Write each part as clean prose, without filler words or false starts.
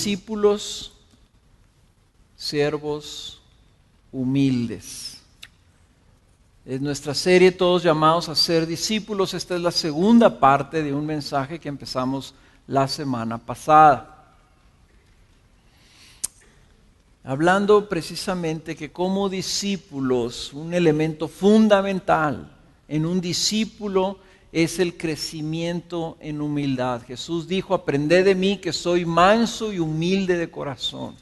discípulos, siervos humildes. Es nuestra serie Todos llamados a ser discípulos. Esta es la segunda parte de un mensaje que empezamos la semana pasada. Hablando precisamente que como discípulos, un elemento fundamental en un discípulo es el crecimiento en humildad. Jesús dijo: aprended de mí que soy manso y humilde de corazón.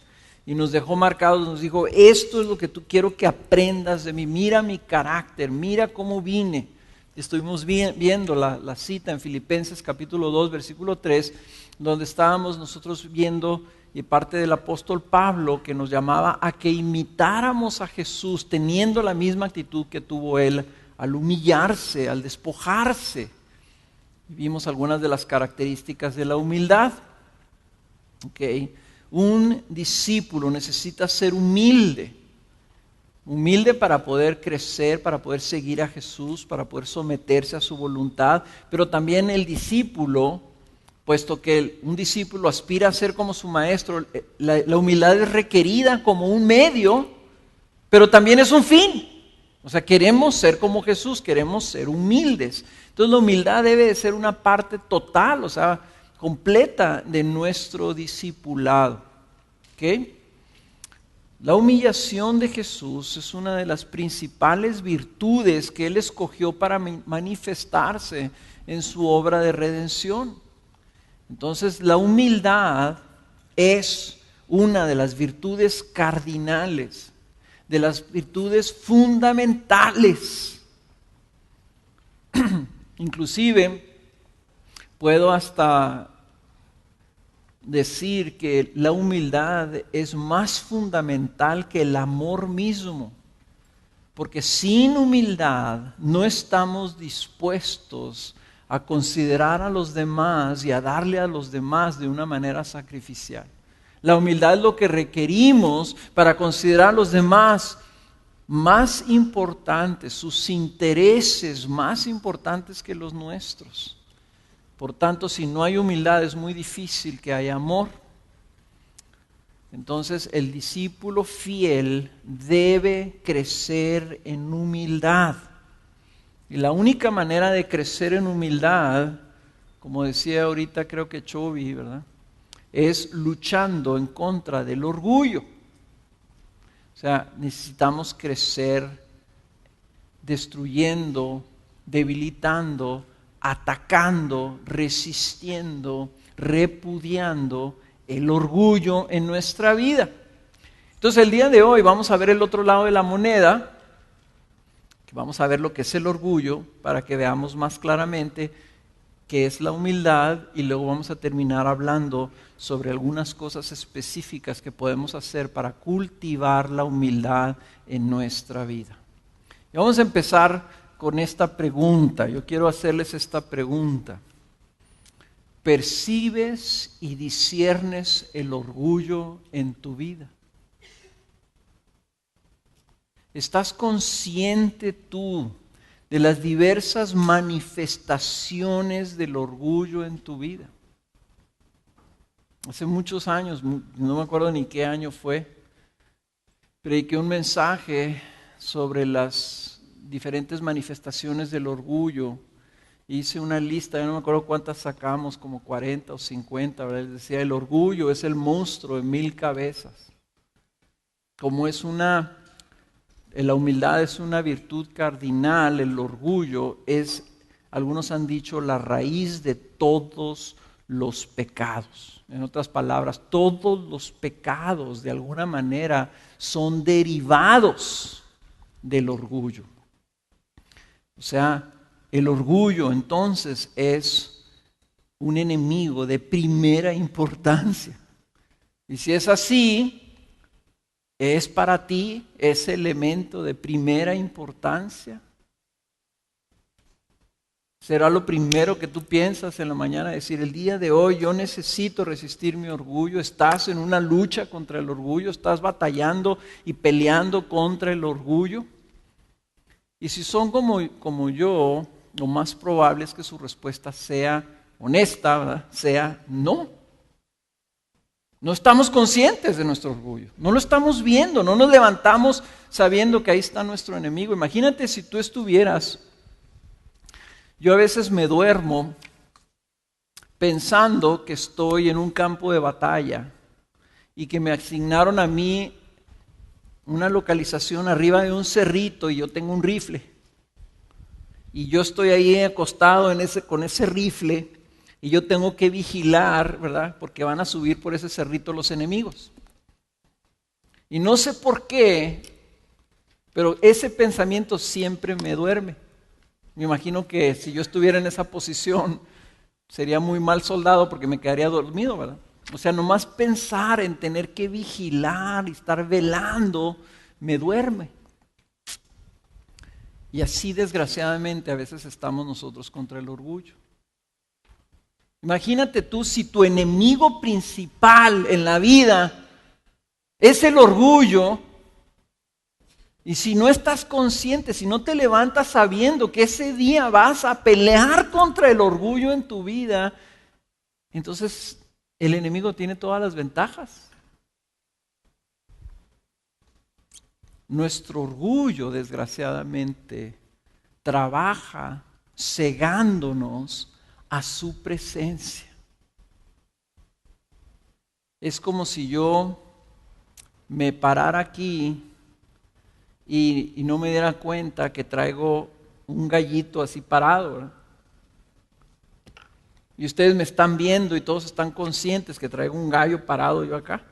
Y nos dejó marcados, nos dijo: esto es lo que tú quiero que aprendas de mí. Mira mi carácter, mira cómo vine. Estuvimos viendo la cita en Filipenses capítulo 2, versículo 3, donde estábamos nosotros viendo y parte del apóstol Pablo que nos llamaba a que imitáramos a Jesús teniendo la misma actitud que tuvo Él al humillarse, al despojarse. Vimos algunas de las características de la humildad. Un discípulo necesita ser humilde. Humilde para poder crecer, para poder seguir a Jesús, para poder someterse a su voluntad. Pero también el discípulo, puesto que un discípulo aspira a ser como su maestro, la humildad es requerida como un medio, pero también es un fin. O sea, queremos ser como Jesús, queremos ser humildes. Entonces la humildad debe de ser una parte total, o sea, completa de nuestro discipulado. ¿Okay? La humillación de Jesús es una de las principales virtudes que Él escogió para manifestarse en su obra de redención. Entonces, la humildad es una de las virtudes cardinales, de las virtudes fundamentales. Inclusive, puedo hasta decir que la humildad es más fundamental que el amor mismo, porque sin humildad no estamos dispuestos a considerar a los demás y a darle a los demás de una manera sacrificial. La humildad es lo que requerimos para considerar a los demás más importantes, sus intereses más importantes que los nuestros. Por tanto, si no hay humildad, es muy difícil que haya amor. Entonces, el discípulo fiel debe crecer en humildad. Y la única manera de crecer en humildad, como decía ahorita creo que Chovy, ¿verdad?, es luchando en contra del orgullo. O sea, necesitamos crecer destruyendo, debilitando, atacando, resistiendo, repudiando el orgullo en nuestra vida. Entonces el día de hoy vamos a ver el otro lado de la moneda, que vamos a ver lo que es el orgullo para que veamos más claramente qué es la humildad, y luego vamos a terminar hablando sobre algunas cosas específicas que podemos hacer para cultivar la humildad en nuestra vida. Y vamos a empezar con esta pregunta. Yo quiero hacerles esta pregunta. ¿Percibes y disciernes el orgullo en tu vida? ¿Estás consciente tú de las diversas manifestaciones del orgullo en tu vida? Hace muchos años, no me acuerdo ni qué año fue, prediqué un mensaje sobre las diferentes manifestaciones del orgullo. Hice una lista, yo no me acuerdo cuántas sacamos, como 40 o 50, ¿verdad? Les decía, el orgullo es el monstruo de 1000 cabezas. Como la humildad es una virtud cardinal, el orgullo es, algunos han dicho, la raíz de todos los pecados. En otras palabras, todos los pecados de alguna manera son derivados del orgullo. O sea, el orgullo entonces es un enemigo de primera importancia. Y si es así, ¿es para ti ese elemento de primera importancia? ¿Será lo primero que tú piensas en la mañana? Decir, el día de hoy yo necesito resistir mi orgullo. ¿Estás en una lucha contra el orgullo? ¿Estás batallando y peleando contra el orgullo? Y si son como yo, lo más probable es que su respuesta sea honesta, ¿verdad? Sea no. No estamos conscientes de nuestro orgullo, no lo estamos viendo, no nos levantamos sabiendo que ahí está nuestro enemigo. Imagínate si tú estuvieras, yo a veces me duermo pensando que estoy en un campo de batalla y que me asignaron a mí una localización arriba de un cerrito y yo tengo un rifle. Y yo estoy ahí acostado con ese rifle y yo tengo que vigilar, ¿verdad? Porque van a subir por ese cerrito los enemigos. Y no sé por qué, pero ese pensamiento siempre me duerme. Me imagino que si yo estuviera en esa posición, sería muy mal soldado porque me quedaría dormido, ¿verdad? O sea, nomás pensar en tener que vigilar y estar velando, me duerme. Y así desgraciadamente a veces estamos nosotros contra el orgullo. Imagínate tú si tu enemigo principal en la vida es el orgullo, y si no estás consciente, si no te levantas sabiendo que ese día vas a pelear contra el orgullo en tu vida, entonces el enemigo tiene todas las ventajas. Nuestro orgullo, desgraciadamente, trabaja cegándonos a su presencia. Es como si yo me parara aquí y no me diera cuenta que traigo un gallito así parado, ¿verdad? Y ustedes me están viendo y todos están conscientes que traigo un gallo parado yo acá.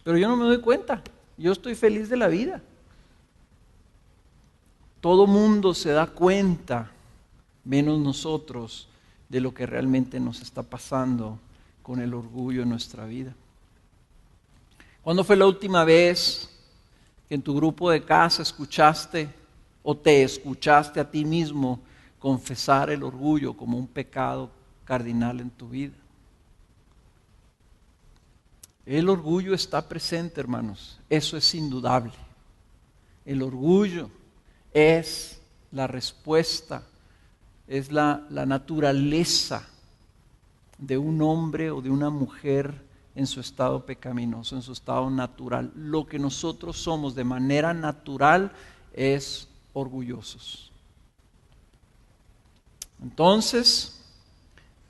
Pero yo no me doy cuenta. Yo estoy feliz de la vida. Todo mundo se da cuenta, menos nosotros, de lo que realmente nos está pasando con el orgullo en nuestra vida. ¿Cuándo fue la última vez que en tu grupo de casa escuchaste o te escuchaste a ti mismo confesar el orgullo como un pecado cardinal en tu vida? El orgullo está presente, hermanos. Eso es indudable. El orgullo es la respuesta, es la naturaleza de un hombre o de una mujer en su estado pecaminoso, en su estado natural. Lo que nosotros somos de manera natural es orgullosos. Entonces,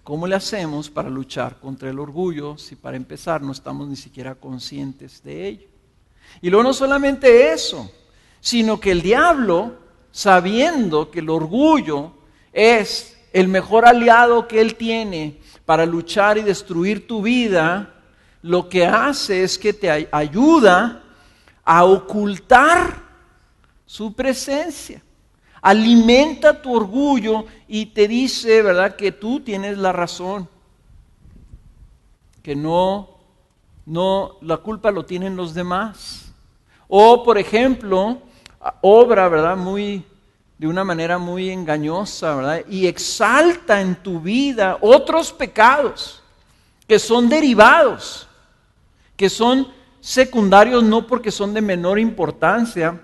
¿cómo le hacemos para luchar contra el orgullo si para empezar no estamos ni siquiera conscientes de ello? Y luego no solamente eso, sino que el diablo, sabiendo que el orgullo es el mejor aliado que él tiene para luchar y destruir tu vida, lo que hace es que te ayuda a ocultar su presencia. Alimenta tu orgullo y te dice, ¿verdad?, que tú tienes la razón, que no, la culpa lo tienen los demás. O, por ejemplo, obra, ¿verdad?, de una manera muy engañosa, ¿verdad?, y exalta en tu vida otros pecados que son derivados, que son secundarios no porque son de menor importancia,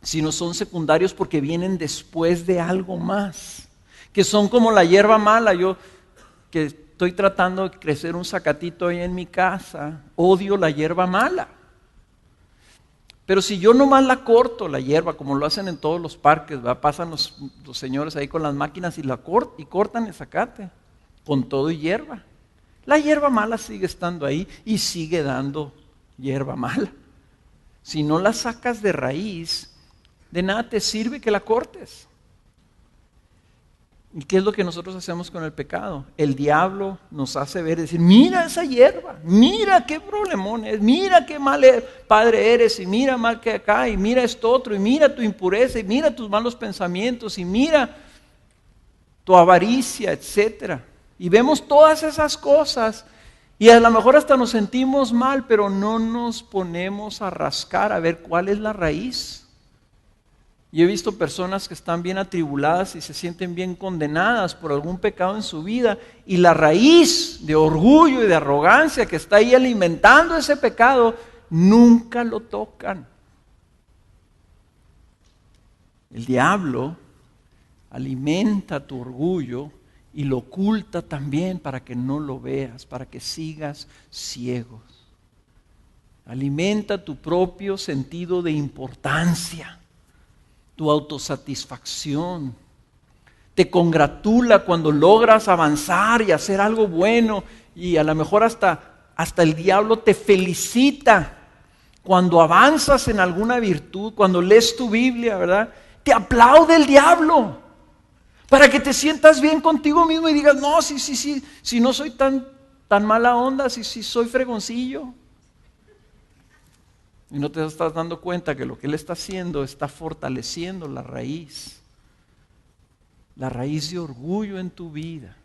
sino son secundarios porque vienen después de algo más, que son como la hierba mala. Yo que estoy tratando de crecer un zacatito ahí en mi casa, odio la hierba mala. Pero si yo nomás la corto, la hierba, como lo hacen en todos los parques, ¿verdad? Pasan los señores ahí con las máquinas y cortan el zacate, con todo y hierba. La hierba mala sigue estando ahí y sigue dando hierba mala. Si no la sacas de raíz, de nada te sirve que la cortes. ¿Y qué es lo que nosotros hacemos con el pecado? El diablo nos hace ver, decir, mira esa hierba, mira qué problemón es, mira qué mal padre eres, y mira mal que acá, y mira esto otro, y mira tu impureza, y mira tus malos pensamientos, y mira tu avaricia, etcétera. Y vemos todas esas cosas y a lo mejor hasta nos sentimos mal, pero no nos ponemos a rascar a ver cuál es la raíz. Y he visto personas que están bien atribuladas y se sienten bien condenadas por algún pecado en su vida, y la raíz de orgullo y de arrogancia que está ahí alimentando ese pecado, nunca lo tocan. El diablo alimenta tu orgullo y lo oculta también para que no lo veas, para que sigas ciegos. Alimenta tu propio sentido de importancia, tu autosatisfacción. Te congratula cuando logras avanzar y hacer algo bueno, y a lo mejor hasta el diablo te felicita cuando avanzas en alguna virtud, cuando lees tu Biblia, ¿verdad? Te aplaude el diablo para que te sientas bien contigo mismo y digas, no, sí, si no soy tan mala onda, si soy fregoncillo. Y no te estás dando cuenta que lo que él está haciendo está fortaleciendo la raíz de orgullo en tu vida.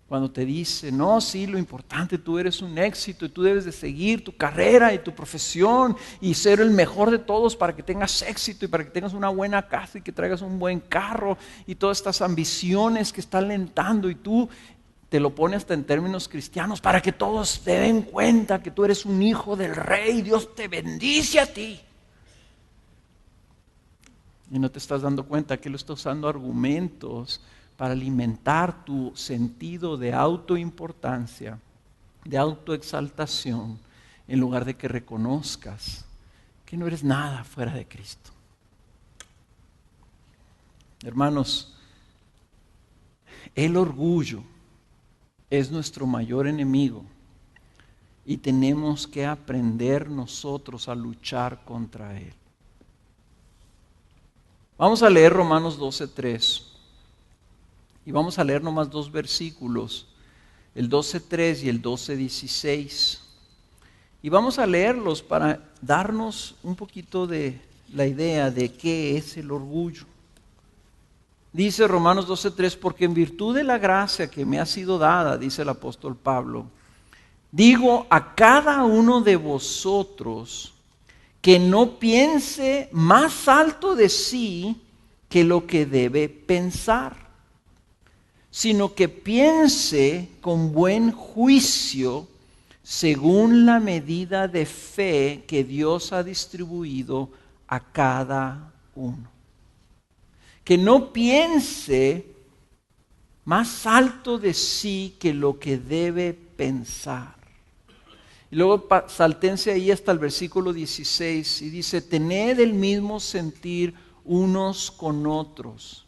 Cuando te dice, no, sí, lo importante, tú eres un éxito y tú debes de seguir tu carrera y tu profesión y ser el mejor de todos para que tengas éxito y para que tengas una buena casa y que traigas un buen carro y todas estas ambiciones que están alentando, y tú te lo pones hasta en términos cristianos para que todos te den cuenta que tú eres un hijo del rey, Dios te bendice a ti. Y no te estás dando cuenta que él está usando argumentos para alimentar tu sentido de autoimportancia, de autoexaltación, en lugar de que reconozcas que no eres nada fuera de Cristo. Hermanos, el orgullo es nuestro mayor enemigo y tenemos que aprender nosotros a luchar contra él. Vamos a leer Romanos 12:3. Y vamos a leer nomás 2 versículos, el 12:3 y el 12:16. Y vamos a leerlos para darnos un poquito de la idea de qué es el orgullo. Dice Romanos 12:3, porque en virtud de la gracia que me ha sido dada, dice el apóstol Pablo, digo a cada uno de vosotros que no piense más alto de sí que lo que debe pensar, sino que piense con buen juicio según la medida de fe que Dios ha distribuido a cada uno. Que no piense más alto de sí que lo que debe pensar. Y luego saltense ahí hasta el versículo 16 y dice, tened el mismo sentir unos con otros.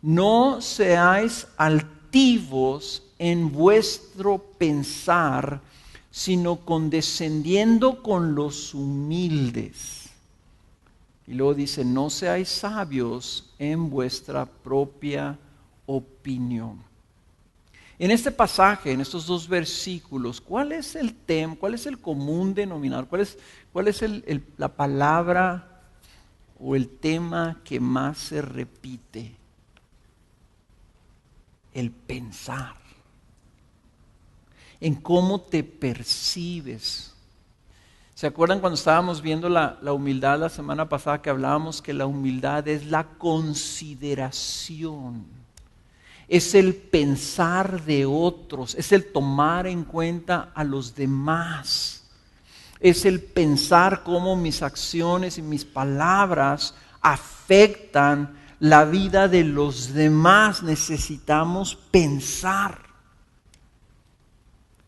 No seáis altivos en vuestro pensar, sino condescendiendo con los humildes. Y luego dice, no seáis sabios en vuestra propia opinión. En este pasaje, en estos 2 versículos, ¿cuál es el tema? ¿Cuál es el común denominador? ¿Cuál es la palabra o el tema que más se repite? El pensar, en cómo te percibes. ¿Se acuerdan cuando estábamos viendo la humildad la semana pasada, que hablábamos que la humildad es la consideración, es el pensar de otros, es el tomar en cuenta a los demás, es el pensar cómo mis acciones y mis palabras afectan la vida de los demás? Necesitamos pensar.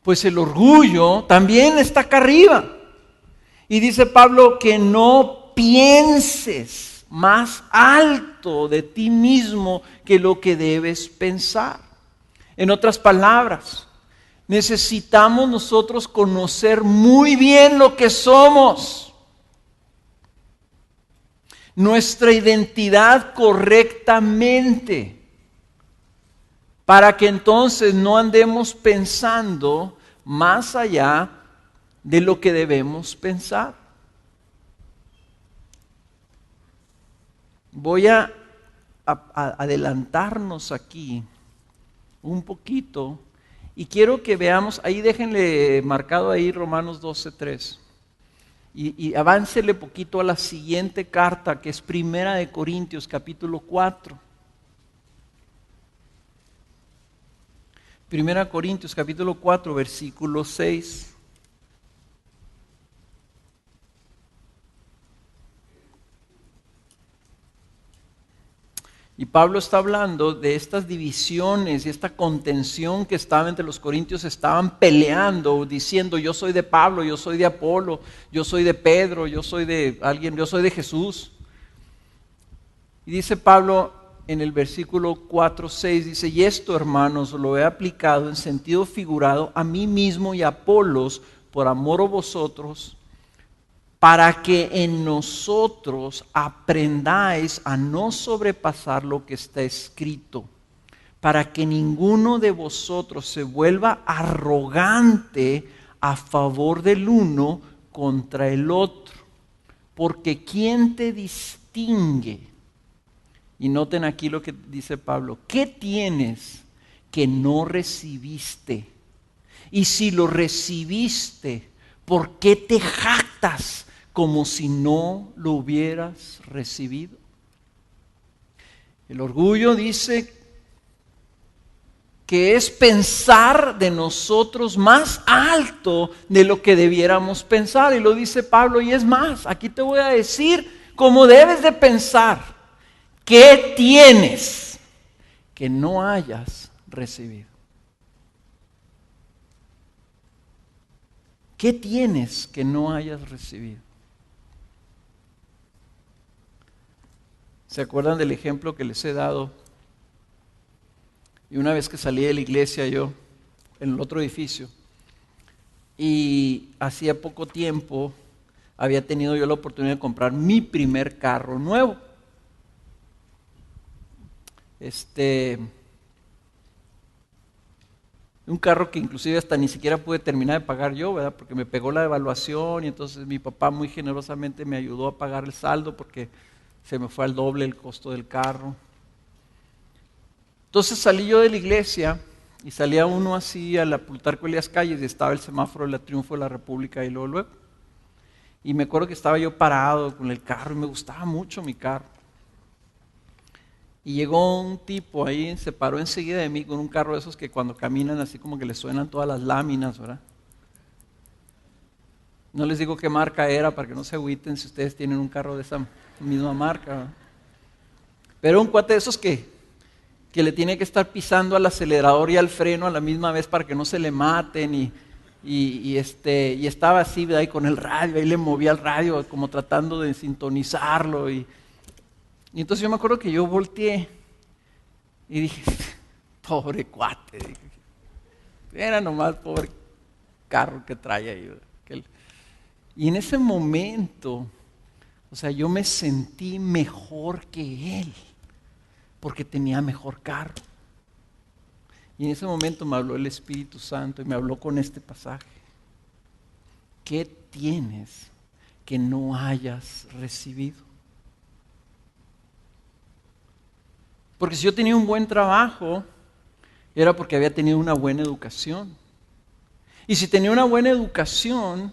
Pues el orgullo también está acá arriba. Y dice Pablo que no pienses más alto de ti mismo que lo que debes pensar. En otras palabras, necesitamos nosotros conocer muy bien lo que somos, nuestra identidad correctamente, para que entonces no andemos pensando más allá de lo que debemos pensar. Voy a adelantarnos aquí un poquito y quiero que veamos, ahí déjenle marcado ahí Romanos 12:3. Y aváncele poquito a la siguiente carta, que es Primera de Corintios, capítulo 4. Primera Corintios, capítulo 4, versículo 6. Y Pablo está hablando de estas divisiones y esta contención que estaba entre los corintios, estaban peleando, diciendo yo soy de Pablo, yo soy de Apolo, yo soy de Pedro, yo soy de alguien, yo soy de Jesús. Y dice Pablo en el versículo 4:6, dice, y esto, hermanos, lo he aplicado en sentido figurado a mí mismo y a Apolos por amor a vosotros, para que en nosotros aprendáis a no sobrepasar lo que está escrito, para que ninguno de vosotros se vuelva arrogante a favor del uno contra el otro. Porque ¿quién te distingue? Y noten aquí lo que dice Pablo, ¿qué tienes que no recibiste? Y si lo recibiste, ¿por qué te jactas como si no lo hubieras recibido? El orgullo dice que es pensar de nosotros más alto de lo que debiéramos pensar. Y lo dice Pablo, y es más, aquí te voy a decir cómo debes de pensar. ¿Qué tienes que no hayas recibido? ¿Qué tienes que no hayas recibido? ¿Se acuerdan del ejemplo que les he dado? Y una vez que salí de la iglesia yo, en el otro edificio, y hacía poco tiempo había tenido yo la oportunidad de comprar mi primer carro nuevo. Un carro que inclusive hasta ni siquiera pude terminar de pagar yo, ¿verdad? Porque me pegó la devaluación y entonces mi papá muy generosamente me ayudó a pagar el saldo porque se me fue al doble el costo del carro. Entonces salí yo de la iglesia y salía uno así a la Plutarco Elías Calles y estaba el semáforo de la Triunfo de la República y luego. Y me acuerdo que estaba yo parado con el carro y me gustaba mucho mi carro. Y llegó un tipo ahí, se paró enseguida de mí con un carro de esos que cuando caminan así como que les suenan todas las láminas, ¿verdad? No les digo qué marca era para que no se agüiten si ustedes tienen un carro de esa misma marca, ¿verdad? Pero un cuate de esos que le tiene que estar pisando al acelerador y al freno a la misma vez para que no se le maten y estaba así, ¿verdad? Y con el radio, ahí le movía el radio como tratando de sintonizarlo y entonces yo me acuerdo que yo volteé y dije, pobre cuate, dije, era nomás pobre carro que trae ahí, ¿verdad? Y en ese momento, o sea, yo me sentí mejor que él, porque tenía mejor carro. Y en ese momento me habló el Espíritu Santo y me habló con este pasaje. ¿Qué tienes que no hayas recibido? Porque si yo tenía un buen trabajo, era porque había tenido una buena educación. Y si tenía una buena educación,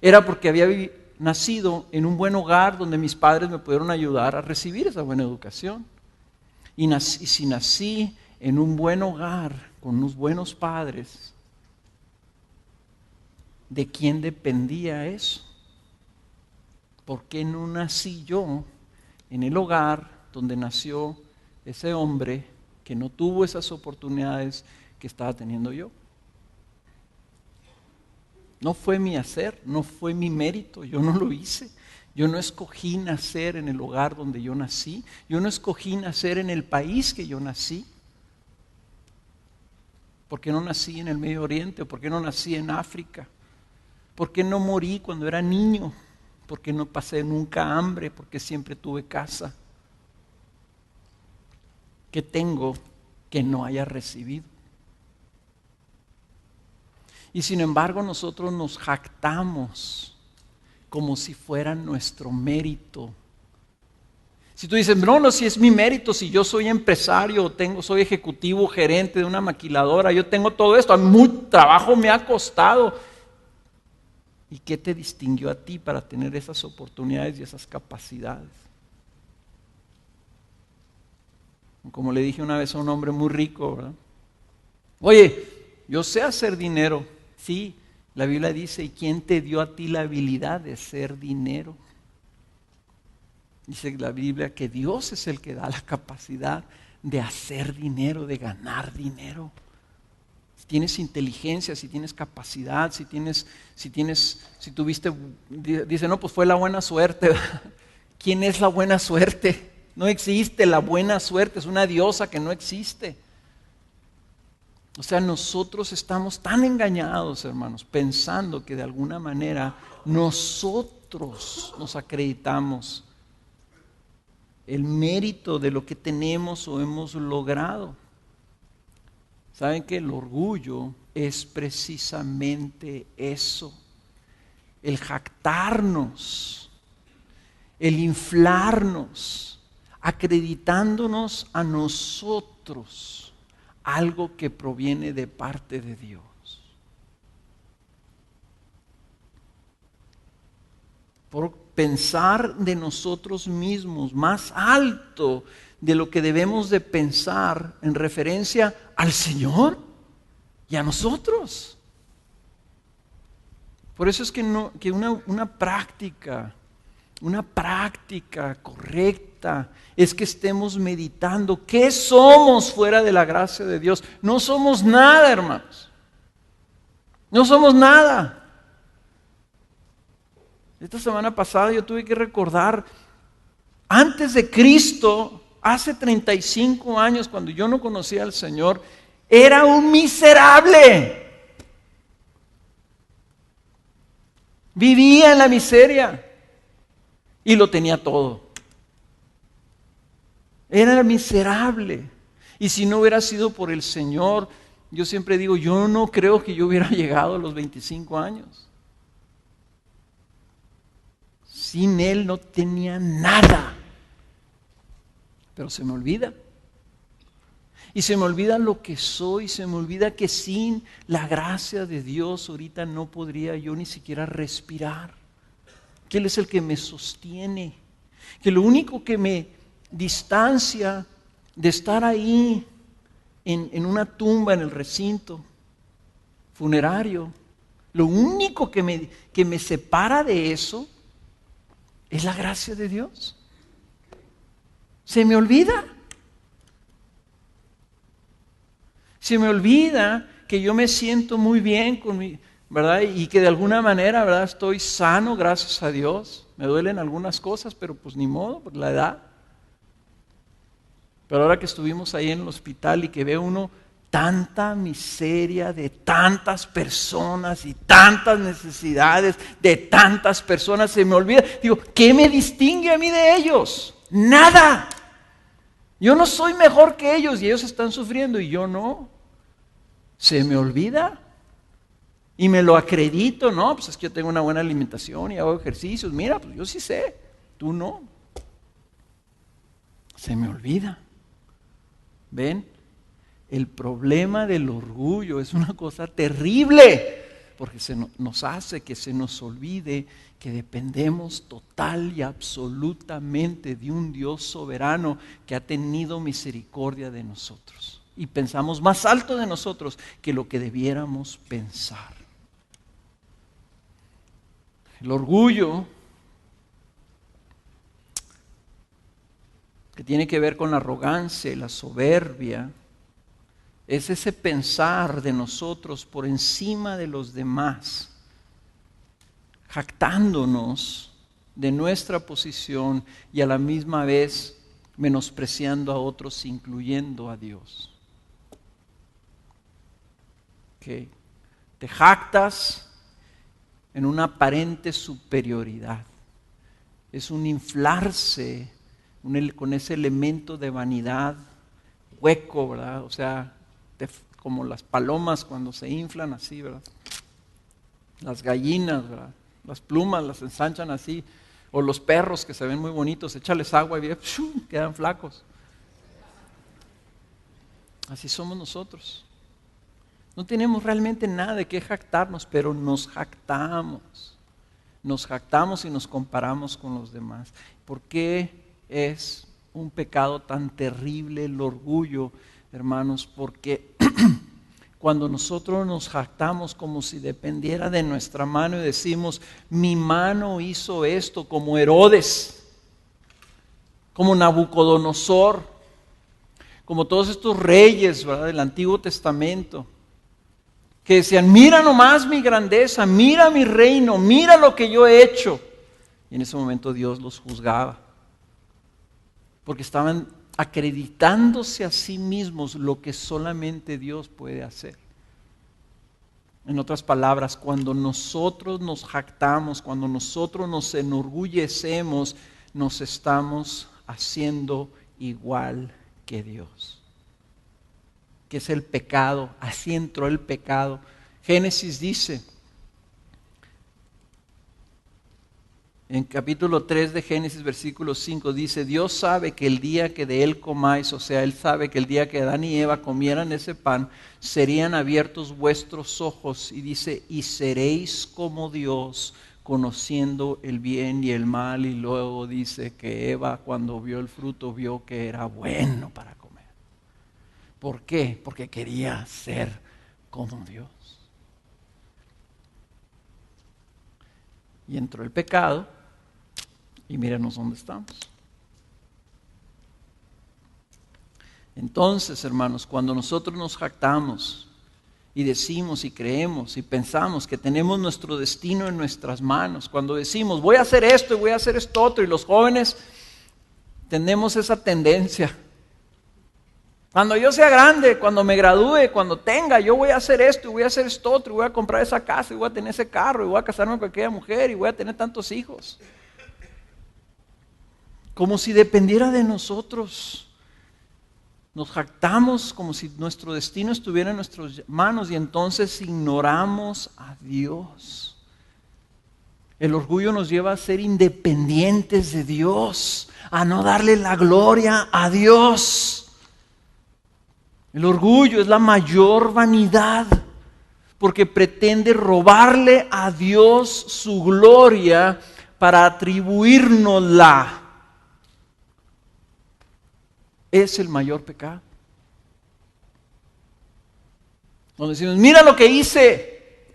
era porque había nacido en un buen hogar donde mis padres me pudieron ayudar a recibir esa buena educación. Y si nací en un buen hogar, con unos buenos padres, ¿de quién dependía eso? ¿Por qué no nací yo en el hogar donde nació ese hombre que no tuvo esas oportunidades que estaba teniendo yo? No fue mi hacer, no fue mi mérito, yo no lo hice. Yo no escogí nacer en el hogar donde yo nací, yo no escogí nacer en el país que yo nací. ¿Por qué no nací en el Medio Oriente? ¿Por qué no nací en África? ¿Por qué no morí cuando era niño? ¿Por qué no pasé nunca hambre? ¿Por qué siempre tuve casa? ¿Qué tengo que no haya recibido? Y sin embargo nosotros nos jactamos como si fuera nuestro mérito. Si tú dices, no, si es mi mérito, si yo soy empresario, soy ejecutivo, gerente de una maquiladora, yo tengo todo esto, mucho trabajo me ha costado. ¿Y qué te distinguió a ti para tener esas oportunidades y esas capacidades? Como le dije una vez a un hombre muy rico, ¿verdad? Oye, yo sé hacer dinero. Sí, la Biblia dice, ¿y quién te dio a ti la habilidad de hacer dinero? Dice la Biblia que Dios es el que da la capacidad de hacer dinero, de ganar dinero. Si tienes inteligencia, si tienes capacidad, si tuviste, dice, no, pues fue la buena suerte. ¿Quién es la buena suerte? No existe la buena suerte, es una diosa que no existe. O sea, nosotros estamos tan engañados, hermanos, pensando que de alguna manera nosotros nos acreditamos el mérito de lo que tenemos o hemos logrado. ¿Saben que el orgullo es precisamente eso? El jactarnos, el inflarnos, acreditándonos a nosotros algo que proviene de parte de Dios. Por pensar de nosotros mismos más alto de lo que debemos de pensar en referencia al Señor y a nosotros. Por eso es que una práctica correcta es que estemos meditando qué somos fuera de la gracia de Dios. No somos nada, hermanos. No somos nada. Esta semana pasada yo tuve que recordar, antes de Cristo, hace 35 años, cuando yo no conocía al Señor, era un miserable. Vivía en la miseria y lo tenía todo. Era miserable. Y si no hubiera sido por el Señor, yo siempre digo, yo no creo que yo hubiera llegado a los 25 años. Sin Él no tenía nada. Pero se me olvida. Y se me olvida lo que soy, se me olvida que sin la gracia de Dios ahorita no podría yo ni siquiera respirar. Que Él es el que me sostiene. Que lo único que me distancia de estar ahí en una tumba en el recinto funerario, lo único que me separa de eso es la gracia de Dios. Se me olvida. Se me olvida que yo me siento muy bien con mi, ¿verdad? Y que de alguna manera, ¿verdad? Estoy sano, gracias a Dios. Me duelen algunas cosas, pero pues ni modo, por la edad. Pero ahora que estuvimos ahí en el hospital y que ve uno tanta miseria de tantas personas y tantas necesidades de tantas personas, se me olvida. Digo, ¿qué me distingue a mí de ellos? Nada. Yo no soy mejor que ellos y ellos están sufriendo y yo no. Se me olvida. Y me lo acredito, no, pues es que yo tengo una buena alimentación y hago ejercicios. Mira, pues yo sí sé, tú no. Se me olvida. ¿Ven? El problema del orgullo es una cosa terrible, porque nos hace que se nos olvide que dependemos total y absolutamente de un Dios soberano que ha tenido misericordia de nosotros. Y pensamos más alto de nosotros que lo que debiéramos pensar. El orgullo, que tiene que ver con la arrogancia y la soberbia, es ese pensar de nosotros por encima de los demás, jactándonos de nuestra posición y a la misma vez menospreciando a otros, incluyendo a Dios. Okay. Te jactas en una aparente superioridad. Es un inflarse con ese elemento de vanidad hueco, ¿verdad? O sea, como las palomas cuando se inflan así, ¿verdad? Las gallinas, ¿verdad? Las plumas las ensanchan así. O los perros que se ven muy bonitos, échales agua y ¡shum!, quedan flacos. Así somos nosotros. No tenemos realmente nada de qué jactarnos, pero nos jactamos. Nos jactamos y nos comparamos con los demás. ¿Por qué es un pecado tan terrible el orgullo, hermanos? Porque cuando nosotros nos jactamos como si dependiera de nuestra mano y decimos, mi mano hizo esto, como Herodes. como Nabucodonosor, como todos estos reyes, ¿verdad?, del Antiguo Testamento, que decían, mira nomás mi grandeza, mira mi reino, mira lo que yo he hecho. Y en ese momento Dios los juzgaba, porque estaban acreditándose a sí mismos lo que solamente Dios puede hacer. En otras palabras, cuando nosotros nos jactamos, cuando nosotros nos enorgullecemos, nos estamos haciendo igual que Dios. Que es el pecado, así entró el pecado. Génesis dice, en capítulo 3 de Génesis, versículo 5, dice, Dios sabe que el día que de él comáis, o sea, Él sabe que el día que Adán y Eva comieran ese pan, serían abiertos vuestros ojos, y dice, y seréis como Dios, conociendo el bien y el mal. Y luego dice que Eva, cuando vio el fruto, vio que era bueno para comer. ¿Por qué? Porque quería ser como Dios. Y entró el pecado, y mírenos dónde estamos. Entonces, hermanos, cuando nosotros nos jactamos y decimos y creemos y pensamos que tenemos nuestro destino en nuestras manos, cuando decimos voy a hacer esto y voy a hacer esto otro, y los jóvenes tenemos esa tendencia. Cuando yo sea grande, cuando me gradúe, cuando tenga, yo voy a hacer esto y voy a hacer esto otro, y voy a comprar esa casa y voy a tener ese carro y voy a casarme con aquella mujer y voy a tener tantos hijos. Como si dependiera de nosotros. Nos jactamos como si nuestro destino estuviera en nuestras manos, y entonces ignoramos a Dios. El orgullo nos lleva a ser independientes de Dios, a no darle la gloria a Dios. El orgullo es la mayor vanidad, porque pretende robarle a Dios su gloria para atribuírnosla. Es el mayor pecado. Cuando decimos, mira lo que hice,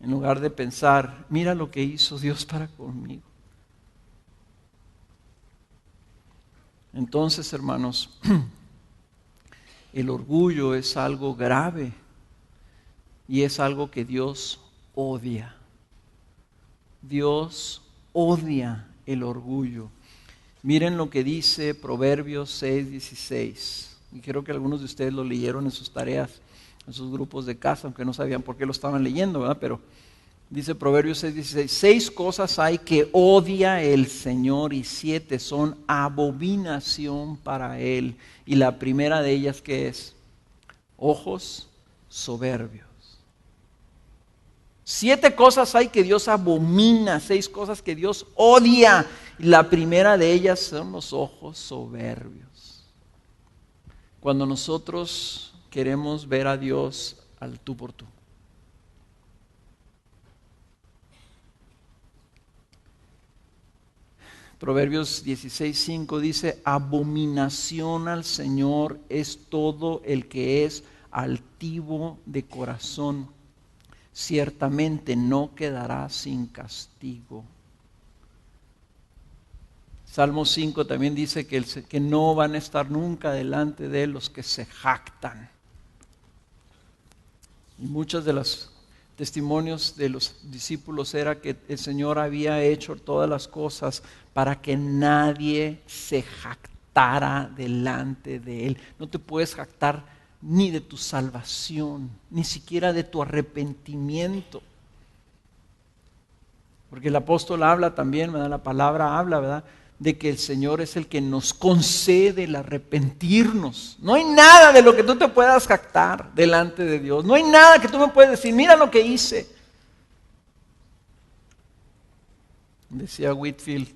en lugar de pensar, mira lo que hizo Dios para conmigo. Entonces, hermanos, el orgullo es algo grave y es algo que Dios odia. Dios odia el orgullo. Miren lo que dice Proverbios 6:16. Y creo que algunos de ustedes lo leyeron en sus tareas, en sus grupos de casa, aunque no sabían por qué lo estaban leyendo, ¿verdad? Pero dice Proverbios 6:16, 6 cosas hay que odia el Señor, y 7 son abominación para Él. Y la primera de ellas, ¿qué es? Ojos soberbios. 7 cosas hay que Dios abomina, 6 cosas que Dios odia. Y la primera de ellas son los ojos soberbios. Cuando nosotros queremos ver a Dios al tú por tú. Proverbios 16:5 dice, abominación al Señor es todo el que es altivo de corazón. Ciertamente no quedará sin castigo. Salmo 5 también dice que no van a estar nunca delante de Él los que se jactan. Y muchos de los testimonios de los discípulos era que el Señor había hecho todas las cosas para que nadie se jactara delante de Él. No te puedes jactar ni de tu salvación, ni siquiera de tu arrepentimiento. Porque el apóstol habla también, ¿verdad? La palabra habla, ¿verdad?, de que el Señor es el que nos concede el arrepentirnos. No hay nada de lo que tú te puedas jactar delante de Dios. No hay nada que tú me puedas decir, mira lo que hice. Decía Whitfield,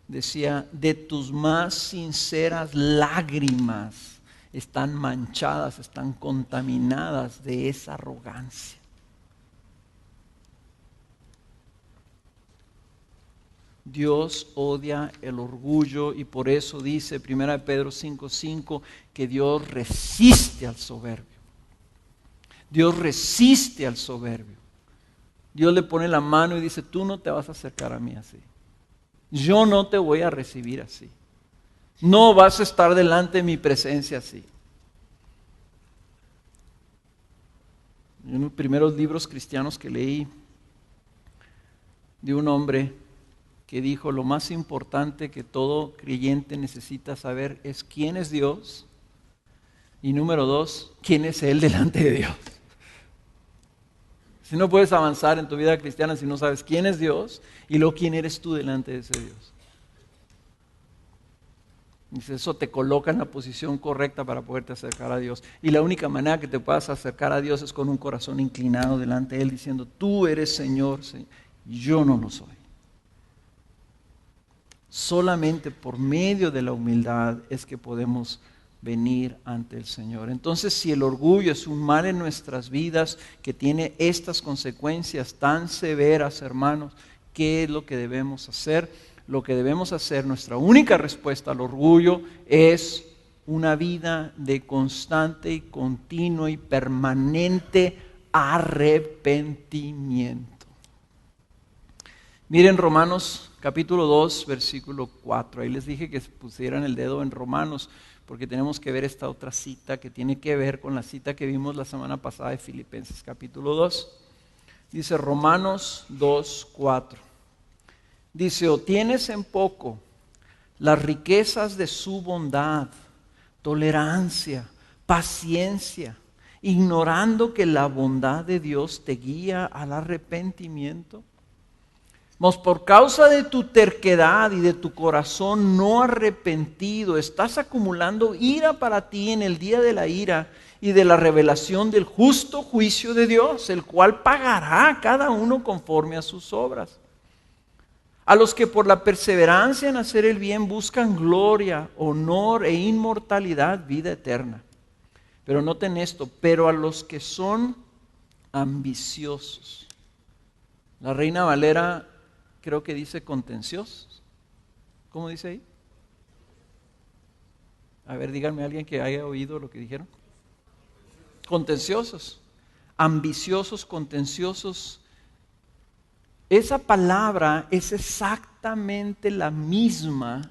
decía, de tus más sinceras lágrimas están manchadas, están contaminadas de esa arrogancia. Dios odia el orgullo, y por eso dice 1 Pedro 5:5 que Dios resiste al soberbio. Dios resiste al soberbio. Dios le pone la mano y dice, tú no te vas a acercar a mí así. Yo no te voy a recibir así. No vas a estar delante de mi presencia así. En los primeros libros cristianos que leí, de un hombre que dijo: lo más importante que todo creyente necesita saber es quién es Dios, y número 2, quién es Él delante de Dios. Si no puedes avanzar en tu vida cristiana si no sabes quién es Dios y luego quién eres tú delante de ese Dios. Dice, eso te coloca en la posición correcta para poderte acercar a Dios. Y la única manera que te puedas acercar a Dios es con un corazón inclinado delante de Él, diciendo: tú eres Señor, yo no lo soy. Solamente por medio de la humildad es que podemos venir ante el Señor. Entonces, si el orgullo es un mal en nuestras vidas que tiene estas consecuencias tan severas, hermanos, ¿qué es lo que debemos hacer? Lo que debemos hacer, nuestra única respuesta al orgullo, es una vida de constante y continuo y permanente arrepentimiento. Miren Romanos capítulo 2, versículo 4. Ahí les dije que pusieran el dedo en Romanos, porque tenemos que ver esta otra cita que tiene que ver con la cita que vimos la semana pasada de Filipenses capítulo 2. Dice Romanos 2, 4. Dice: o tienes en poco las riquezas de su bondad, tolerancia, paciencia, ignorando que la bondad de Dios te guía al arrepentimiento. Mas por causa de tu terquedad y de tu corazón no arrepentido, estás acumulando ira para ti en el día de la ira y de la revelación del justo juicio de Dios, el cual pagará a cada uno conforme a sus obras. A los que por la perseverancia en hacer el bien buscan gloria, honor e inmortalidad, vida eterna. Pero noten esto: pero a los que son ambiciosos. La Reina Valera creo que dice contenciosos. ¿Cómo dice ahí? A ver, díganme alguien que haya oído lo que dijeron. Contenciosos, ambiciosos, contenciosos. Esa palabra es exactamente la misma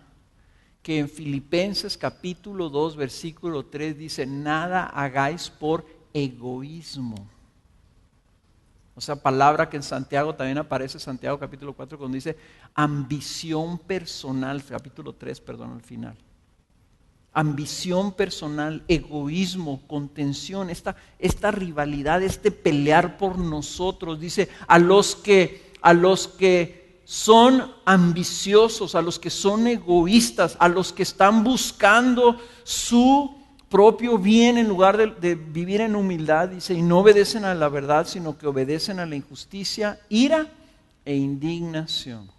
que en Filipenses capítulo 2, versículo 3 dice: nada hagáis por egoísmo. O sea, palabra que en Santiago también aparece, Santiago capítulo 4, cuando dice ambición personal, capítulo 3, perdón, al final. Ambición personal, egoísmo, contención, esta rivalidad, este pelear por nosotros. Dice: a los que son ambiciosos, a los que son egoístas, a los que están buscando su propio bien en lugar de vivir en humildad, dice, y no obedecen a la verdad, sino que obedecen a la injusticia, ira e indignación.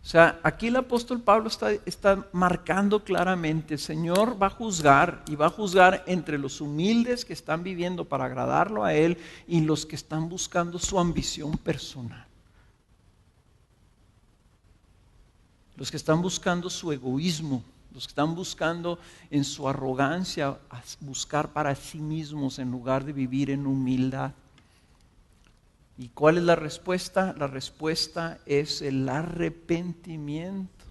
O sea, aquí el apóstol Pablo está marcando claramente: el Señor va a juzgar, y va a juzgar entre los humildes que están viviendo para agradarlo a Él y los que están buscando su ambición personal. Los que están buscando su egoísmo, los que están buscando en su arrogancia buscar para sí mismos en lugar de vivir en humildad. ¿Y cuál es la respuesta? La respuesta es el arrepentimiento.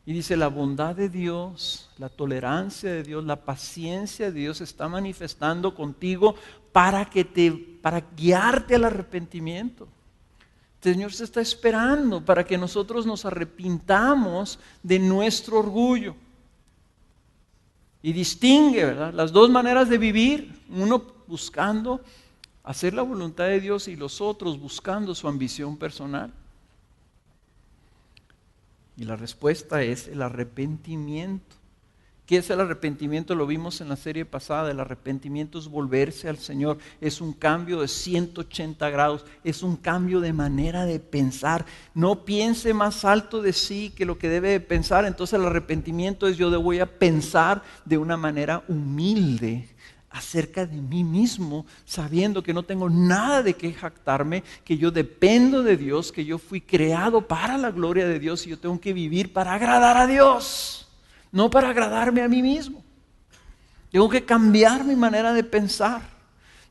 Y dice: la bondad de Dios, la tolerancia de Dios, la paciencia de Dios está manifestando contigo para guiarte al arrepentimiento. El Señor se está esperando para que nosotros nos arrepintamos de nuestro orgullo. Y distingue, ¿verdad?, las dos maneras de vivir: uno buscando hacer la voluntad de Dios y los otros buscando su ambición personal. Y la respuesta es el arrepentimiento. ¿Qué es el arrepentimiento? Lo vimos en la serie pasada. El arrepentimiento es volverse al Señor. Es un cambio de 180 grados. Es un cambio de manera de pensar. No piense más alto de sí que lo que debe de pensar. Entonces el arrepentimiento es: yo voy a pensar de una manera humilde acerca de mí mismo, sabiendo que no tengo nada de qué jactarme, que yo dependo de Dios, que yo fui creado para la gloria de Dios y yo tengo que vivir para agradar a Dios, no para agradarme a mí mismo. Tengo que cambiar mi manera de pensar.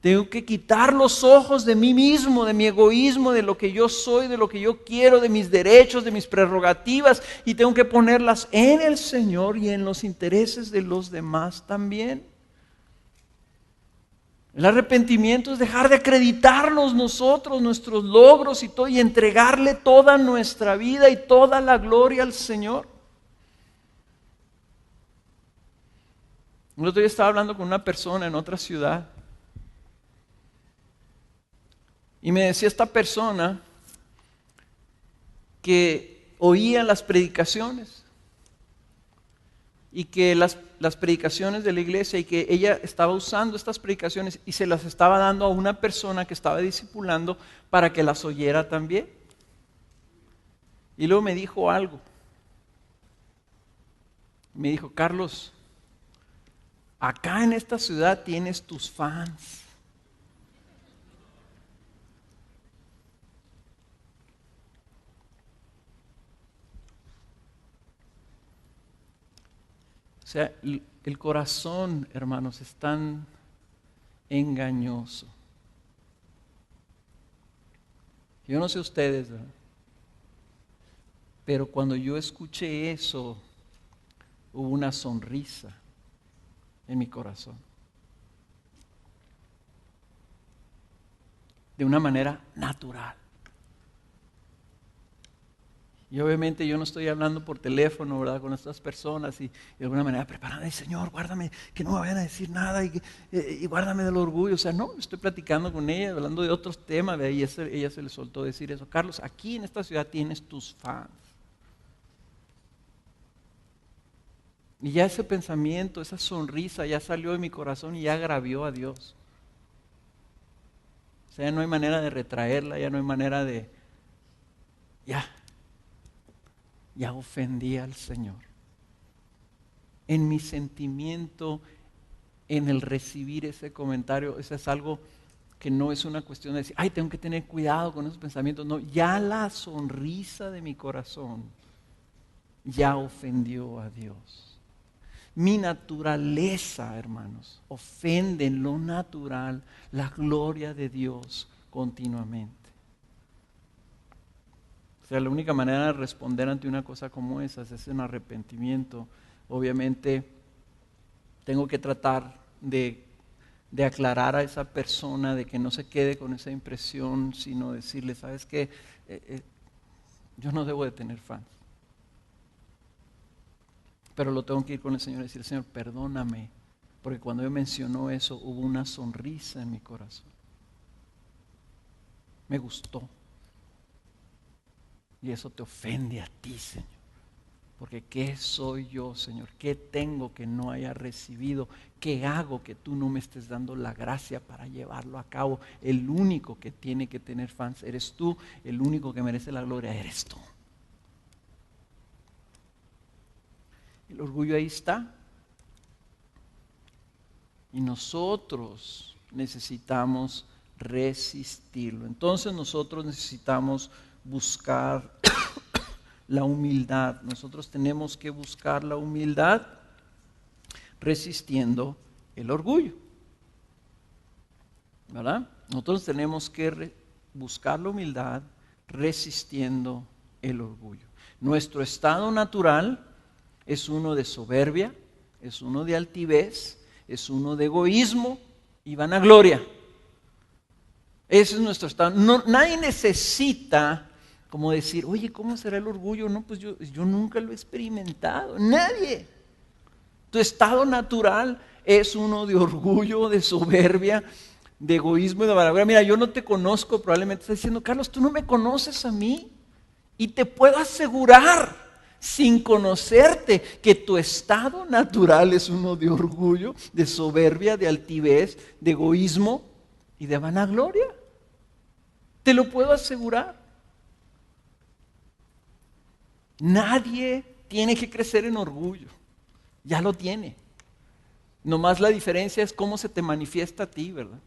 Tengo que quitar los ojos de mí mismo, de mi egoísmo, de lo que yo soy, de lo que yo quiero, de mis derechos, de mis prerrogativas, y tengo que ponerlas en el Señor y en los intereses de los demás también. El arrepentimiento es dejar de acreditarnos nosotros, nuestros logros y todo, y entregarle toda nuestra vida y toda la gloria al Señor. El otro día estaba hablando con una persona en otra ciudad y me decía esta persona que oía las predicaciones y que las predicaciones de la iglesia, y que ella estaba usando estas predicaciones y se las estaba dando a una persona que estaba discipulando para que las oyera también. Y luego me dijo algo. Me dijo: Carlos, acá en esta ciudad tienes tus fans. O sea, el corazón, hermanos, es tan engañoso. Yo no sé ustedes, ¿verdad? Pero cuando yo escuché eso, hubo una sonrisa en mi corazón. De una manera natural. Y obviamente yo no estoy hablando por teléfono, ¿verdad?, con estas personas y de alguna manera preparando: ay, Señor, guárdame, que no me vayan a decir nada y guárdame del orgullo. O sea, no, estoy platicando con ella, hablando de otros temas, y ella se le soltó decir eso: Carlos, aquí en esta ciudad tienes tus fans. Y ya ese pensamiento, esa sonrisa ya salió de mi corazón y ya agravió a Dios. O sea, ya no hay manera de retraerla, ya no hay manera de... Ya ofendí al Señor. En mi sentimiento, en el recibir ese comentario, eso es algo que no es una cuestión de decir: ay, tengo que tener cuidado con esos pensamientos. No, ya la sonrisa de mi corazón ya ofendió a Dios. Mi naturaleza, hermanos, ofende en lo natural la gloria de Dios continuamente. O sea, la única manera de responder ante una cosa como esa es un arrepentimiento. Obviamente, tengo que tratar de aclarar a esa persona, de que no se quede con esa impresión, sino decirle: ¿sabes qué? Yo no debo de tener fans. Pero lo tengo que ir con el Señor y decir: Señor, perdóname, porque cuando Él mencionó eso, hubo una sonrisa en mi corazón. Me gustó. Y eso te ofende a ti, Señor. Porque ¿qué soy yo, Señor? ¿Qué tengo que no haya recibido? ¿Qué hago que tú no me estés dando la gracia para llevarlo a cabo? El único que tiene que tener fans eres tú. El único que merece la gloria eres tú. El orgullo ahí está. Y nosotros necesitamos resistirlo. Entonces nosotros necesitamos buscar la humildad. Nosotros tenemos que buscar la humildad resistiendo el orgullo, ¿verdad? Nosotros tenemos que buscar la humildad resistiendo el orgullo. Nuestro estado natural es uno de soberbia, es uno de altivez, es uno de egoísmo y vanagloria. Ese es nuestro estado. Nadie necesita como decir: oye, ¿cómo será el orgullo? No, pues yo nunca lo he experimentado. Nadie. Tu estado natural es uno de orgullo, de soberbia, de egoísmo y de vanagloria. Mira, yo no te conozco, probablemente estás diciendo: Carlos, tú no me conoces a mí. Y te puedo asegurar, sin conocerte, que tu estado natural es uno de orgullo, de soberbia, de altivez, de egoísmo y de vanagloria. Te lo puedo asegurar. Nadie tiene que crecer en orgullo. Ya lo tiene. Nomás la diferencia es cómo se te manifiesta a ti, ¿verdad?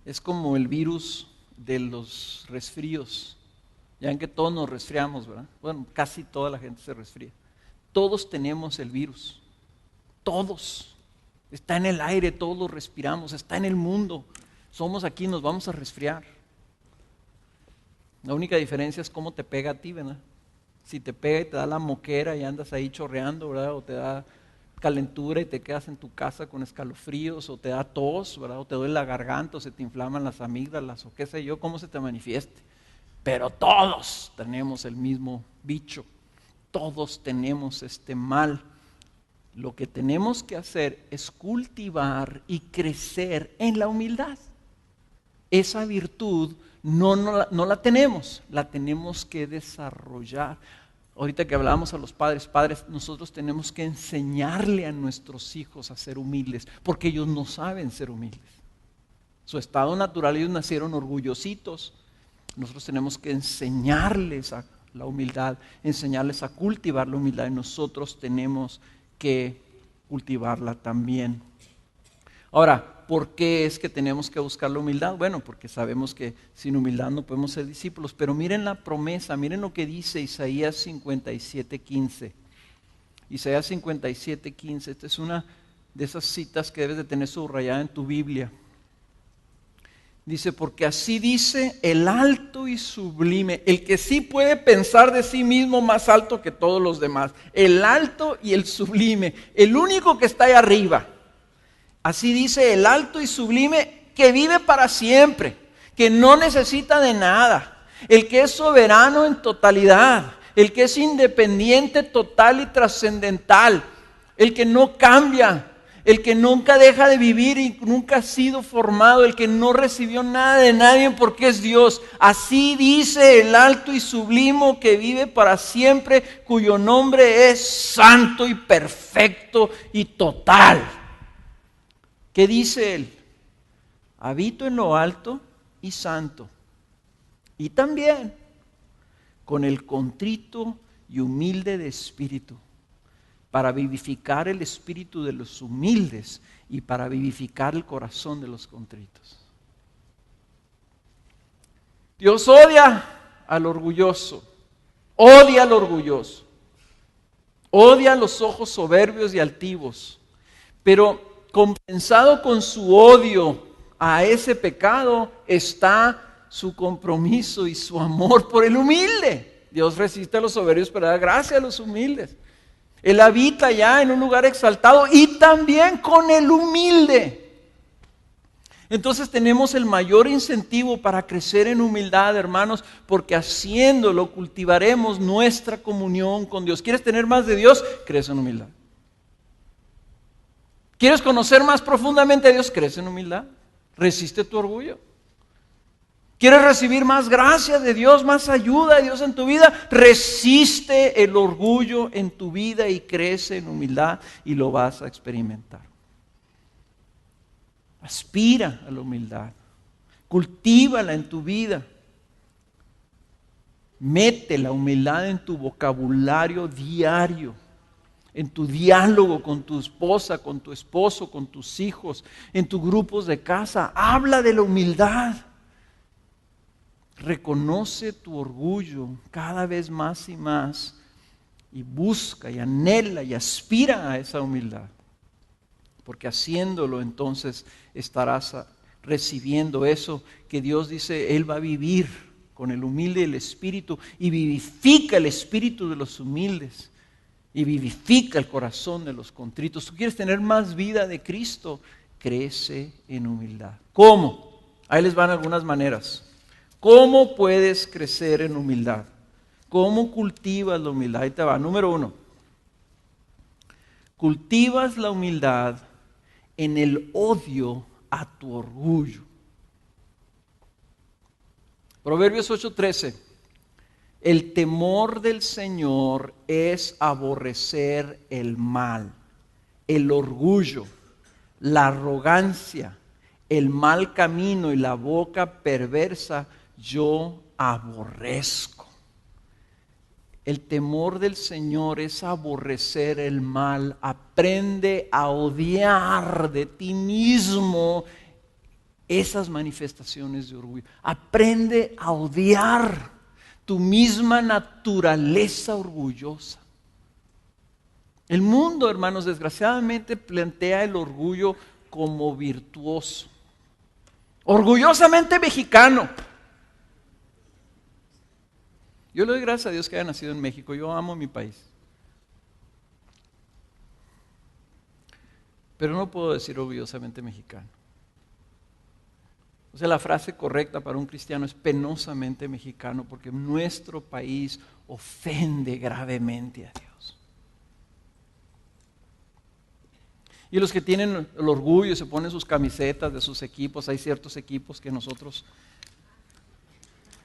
Es como el virus de los resfríos. Ya ven que todos nos resfriamos, ¿verdad? Bueno, casi toda la gente se resfría. Todos tenemos el virus. todos. Está en el aire, todos lo respiramos, está en el mundo. Somos aquí, nos vamos a resfriar. La única diferencia es cómo te pega a ti, ¿verdad? Si te pega y te da la moquera y andas ahí chorreando, ¿verdad? O te da calentura y te quedas en tu casa con escalofríos, o te da tos, ¿verdad? O te duele la garganta, o se te inflaman las amígdalas, o qué sé yo, cómo se te manifieste. Pero todos tenemos el mismo bicho, todos tenemos este mal. Lo que tenemos que hacer es cultivar y crecer en la humildad. Esa virtud no la tenemos, la tenemos que desarrollar. Ahorita que hablábamos a los padres, nosotros tenemos que enseñarle a nuestros hijos a ser humildes, porque ellos no saben ser humildes. Su estado natural, ellos nacieron orgullositos. Nosotros tenemos que enseñarles a la humildad, enseñarles a cultivar la humildad, y nosotros tenemos que cultivarla también. Ahora, ¿por qué es que tenemos que buscar la humildad? Bueno, porque sabemos que sin humildad no podemos ser discípulos, pero miren la promesa, miren lo que dice Isaías 57:15. Isaías 57:15, esta es una de esas citas que debes de tener subrayada en tu Biblia. Dice, porque así dice el alto y sublime, el que sí puede pensar de sí mismo más alto que todos los demás, el alto y el sublime, el único que está ahí arriba. Así dice el alto y sublime, que vive para siempre, que no necesita de nada, el que es soberano en totalidad, el que es independiente total y trascendental, el que no cambia, el que nunca deja de vivir y nunca ha sido formado, el que no recibió nada de nadie porque es Dios. Así dice el alto y sublime que vive para siempre, cuyo nombre es santo y perfecto y total. ¿Qué dice él? Habito en lo alto y santo, y también con el contrito y humilde de espíritu, para vivificar el espíritu de los humildes y para vivificar el corazón de los contritos. Dios odia al orgulloso, odia al orgulloso, odia a los ojos soberbios y altivos, pero compensado con su odio a ese pecado está su compromiso y su amor por el humilde. Dios resiste a los soberbios, pero da gracia a los humildes. Él habita ya en un lugar exaltado y también con el humilde. Entonces tenemos el mayor incentivo para crecer en humildad, hermanos, porque haciéndolo cultivaremos nuestra comunión con Dios. ¿Quieres tener más de Dios? Crece en humildad. ¿Quieres conocer más profundamente a Dios? Crece en humildad. Resiste tu orgullo. ¿Quieres recibir más gracia de Dios, más ayuda de Dios en tu vida? Resiste el orgullo en tu vida y crece en humildad y lo vas a experimentar. Aspira a la humildad. Cultívala en tu vida. Mete la humildad en tu vocabulario diario, en tu diálogo con tu esposa, con tu esposo, con tus hijos, en tus grupos de casa. Habla de la humildad. Reconoce tu orgullo cada vez más y más y busca y anhela y aspira a esa humildad, porque haciéndolo entonces estarás recibiendo eso que Dios dice Él va a vivir con el humilde y el espíritu, y vivifica el espíritu de los humildes y vivifica el corazón de los contritos. ¿Tú quieres tener más vida de Cristo? Crece en humildad. ¿Cómo? Ahí les van algunas maneras. ¿Cómo puedes crecer en humildad? ¿Cómo cultivas la humildad? Ahí te va. Número 1. Cultivas la humildad en el odio a tu orgullo. Proverbios 8:13. El temor del Señor es aborrecer el mal, el orgullo, la arrogancia, el mal camino y la boca perversa yo aborrezco. El temor del Señor es aborrecer el mal. Aprende a odiar de ti mismo esas manifestaciones de orgullo. Aprende a odiar tu misma naturaleza orgullosa. El mundo, hermanos, desgraciadamente plantea el orgullo como virtuoso. Orgullosamente mexicano. Yo le doy gracias a Dios que haya nacido en México. Yo amo mi país. Pero no puedo decir orgullosamente mexicano. O sea, la frase correcta para un cristiano es penosamente mexicano, porque nuestro país ofende gravemente a Dios. Y los que tienen el orgullo se ponen sus camisetas de sus equipos, hay ciertos equipos que nosotros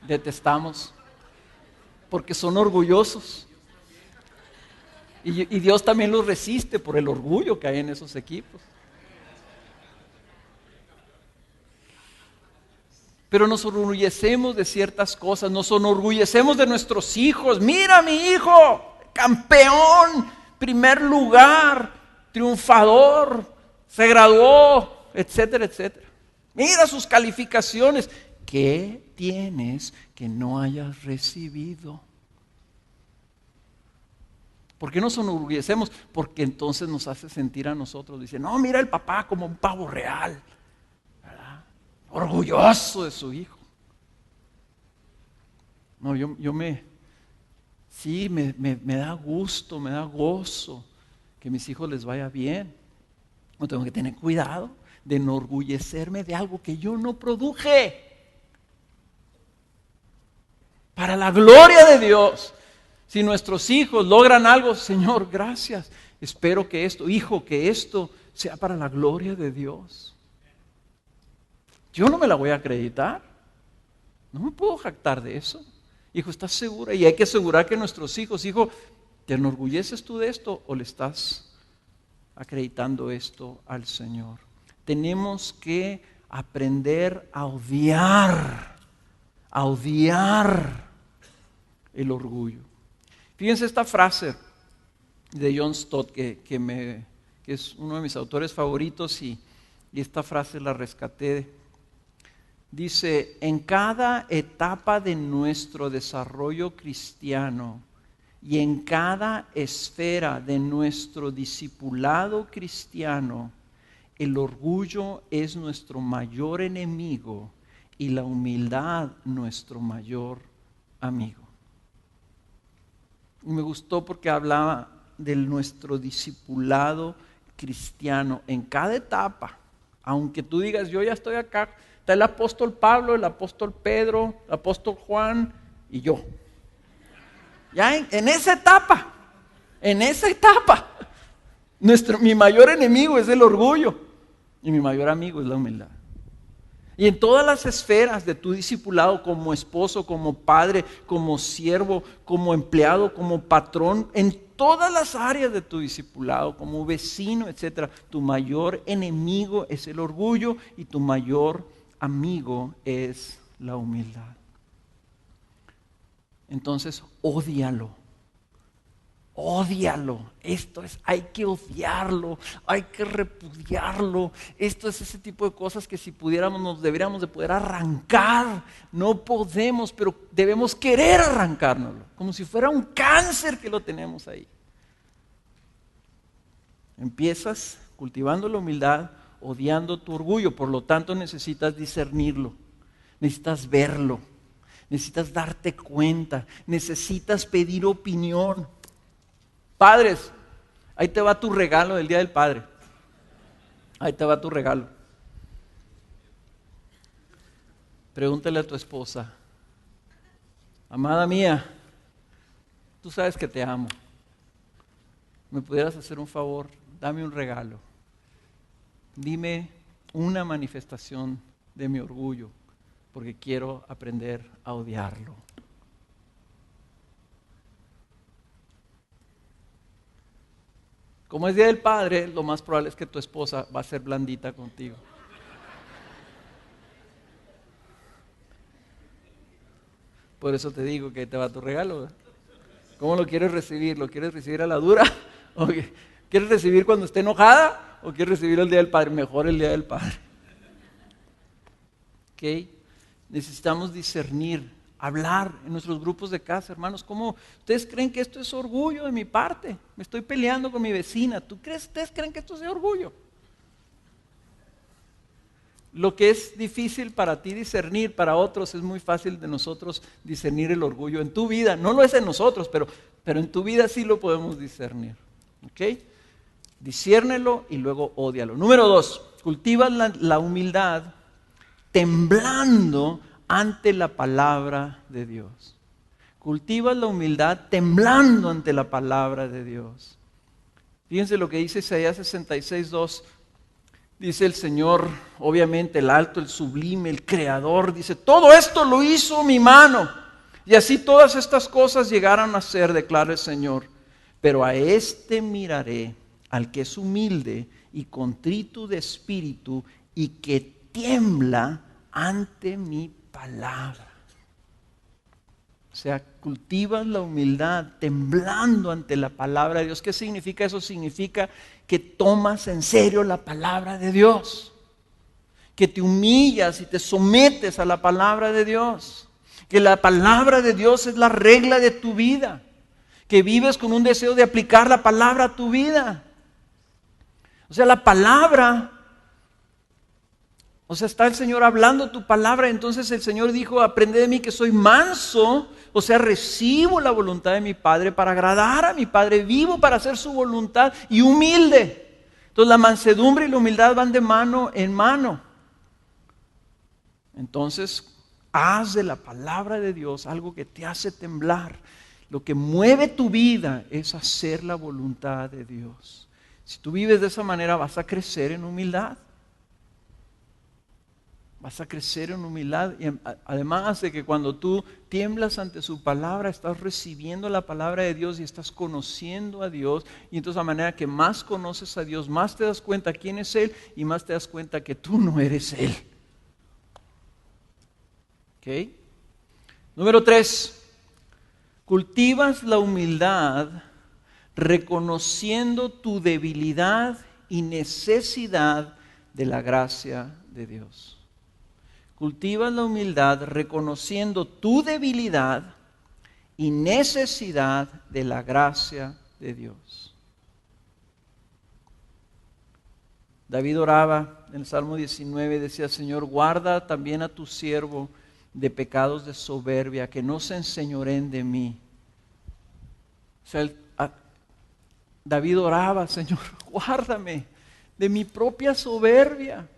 detestamos porque son orgullosos. Y Dios también los resiste por el orgullo que hay en esos equipos. Pero nos enorgullecemos de ciertas cosas, nos enorgullecemos de nuestros hijos. Mira mi hijo, campeón, primer lugar, triunfador, se graduó, etcétera, etcétera. Mira sus calificaciones. ¿Qué tienes que no hayas recibido? ¿Por qué nos enorgullecemos? Porque entonces nos hace sentir a nosotros. Dice, no, mira el papá como un pavo real, ¿verdad? Orgulloso de su hijo. No, me da gusto, me da gozo que a mis hijos les vaya bien. No tengo que tener cuidado de enorgullecerme de algo que yo no produje. Para la gloria de Dios. Si nuestros hijos logran algo, Señor, gracias. Espero que esto sea para la gloria de Dios. Yo no me la voy a acreditar. No me puedo jactar de eso. Hijo, ¿estás segura? Y hay que asegurar que nuestros hijos, hijo, ¿te enorgulleces tú de esto o le estás acreditando esto al Señor? Tenemos que aprender a odiar el orgullo. Fíjense esta frase de John Stott que es uno de mis autores favoritos y esta frase la rescaté. Dice, en cada etapa de nuestro desarrollo cristiano y en cada esfera de nuestro discipulado cristiano, el orgullo es nuestro mayor enemigo y la humildad nuestro mayor amigo. Y me gustó porque hablaba de nuestro discipulado cristiano en cada etapa. Aunque tú digas, yo ya estoy acá, está el apóstol Pablo, el apóstol Pedro, el apóstol Juan y yo. Ya en esa etapa, mi mayor enemigo es el orgullo y mi mayor amigo es la humildad. Y en todas las esferas de tu discipulado, como esposo, como padre, como siervo, como empleado, como patrón, en todas las áreas de tu discipulado, como vecino, etcétera, tu mayor enemigo es el orgullo y tu mayor amigo es la humildad. Entonces, ódialo. Hay que odiarlo, hay que repudiarlo. Esto es ese tipo de cosas que si pudiéramos nos deberíamos de poder arrancar. No podemos, pero debemos querer arrancárnoslo, como si fuera un cáncer que lo tenemos ahí. Empiezas cultivando la humildad, odiando tu orgullo, por lo tanto necesitas discernirlo, necesitas verlo, necesitas darte cuenta, necesitas pedir opinión. Padres, ahí te va tu regalo del Día del Padre. Ahí te va tu regalo. Pregúntale a tu esposa, amada mía, tú sabes que te amo. ¿Me pudieras hacer un favor? Dame un regalo. Dime una manifestación de mi orgullo, porque quiero aprender a odiarlo. Como es Día del Padre, lo más probable es que tu esposa va a ser blandita contigo. Por eso te digo que ahí te va tu regalo, ¿verdad? ¿Cómo lo quieres recibir? ¿Lo quieres recibir a la dura? ¿O quieres recibir cuando esté enojada? ¿O quieres recibir el Día del Padre? Mejor el Día del Padre. ¿Ok? Necesitamos discernir hablar en nuestros grupos de casa, hermanos, ¿cómo ustedes creen que esto es orgullo de mi parte? Me estoy peleando con mi vecina. ¿Ustedes creen que esto es orgullo? Lo que es difícil para ti discernir, para otros es muy fácil de nosotros discernir el orgullo en tu vida. No lo es en nosotros, pero en tu vida sí lo podemos discernir. ¿Ok? Disciérnelo y luego ódialo. Número 2, cultiva la humildad temblando ante la palabra de Dios. Cultiva la humildad temblando ante la palabra de Dios. Fíjense lo que dice Isaías 66:2. Dice el Señor, obviamente el alto, el sublime, el creador, dice, todo esto lo hizo mi mano. Y así todas estas cosas llegaron a ser, declara el Señor. Pero a este miraré, al que es humilde y contrito de espíritu y que tiembla ante mi palabra. O sea, cultivas la humildad temblando ante la palabra de Dios. ¿Qué significa eso? Significa que tomas en serio la palabra de Dios, que te humillas y te sometes a la palabra de Dios, que la palabra de Dios es la regla de tu vida, que vives con un deseo de aplicar la palabra a tu vida. O sea, la palabra, o sea, está el Señor hablando tu palabra, entonces el Señor dijo, aprende de mí que soy manso, o sea, recibo la voluntad de mi Padre para agradar a mi Padre, vivo para hacer su voluntad y humilde. Entonces la mansedumbre y la humildad van de mano en mano. Entonces, haz de la palabra de Dios algo que te hace temblar. Lo que mueve tu vida es hacer la voluntad de Dios. Si tú vives de esa manera, vas a crecer en humildad. Vas a crecer en humildad y además de que cuando tú tiemblas ante su palabra, estás recibiendo la palabra de Dios y estás conociendo a Dios. Y entonces a manera que más conoces a Dios, más te das cuenta quién es Él y más te das cuenta que tú no eres Él. ¿Ok? Número 3, cultivas la humildad reconociendo tu debilidad y necesidad de la gracia de Dios. Cultivas la humildad reconociendo tu debilidad y necesidad de la gracia de Dios. David oraba en el Salmo 19, decía, Señor, guarda también a tu siervo de pecados de soberbia, que no se enseñoreen de mí. O sea, David oraba, Señor, guárdame de mi propia soberbia,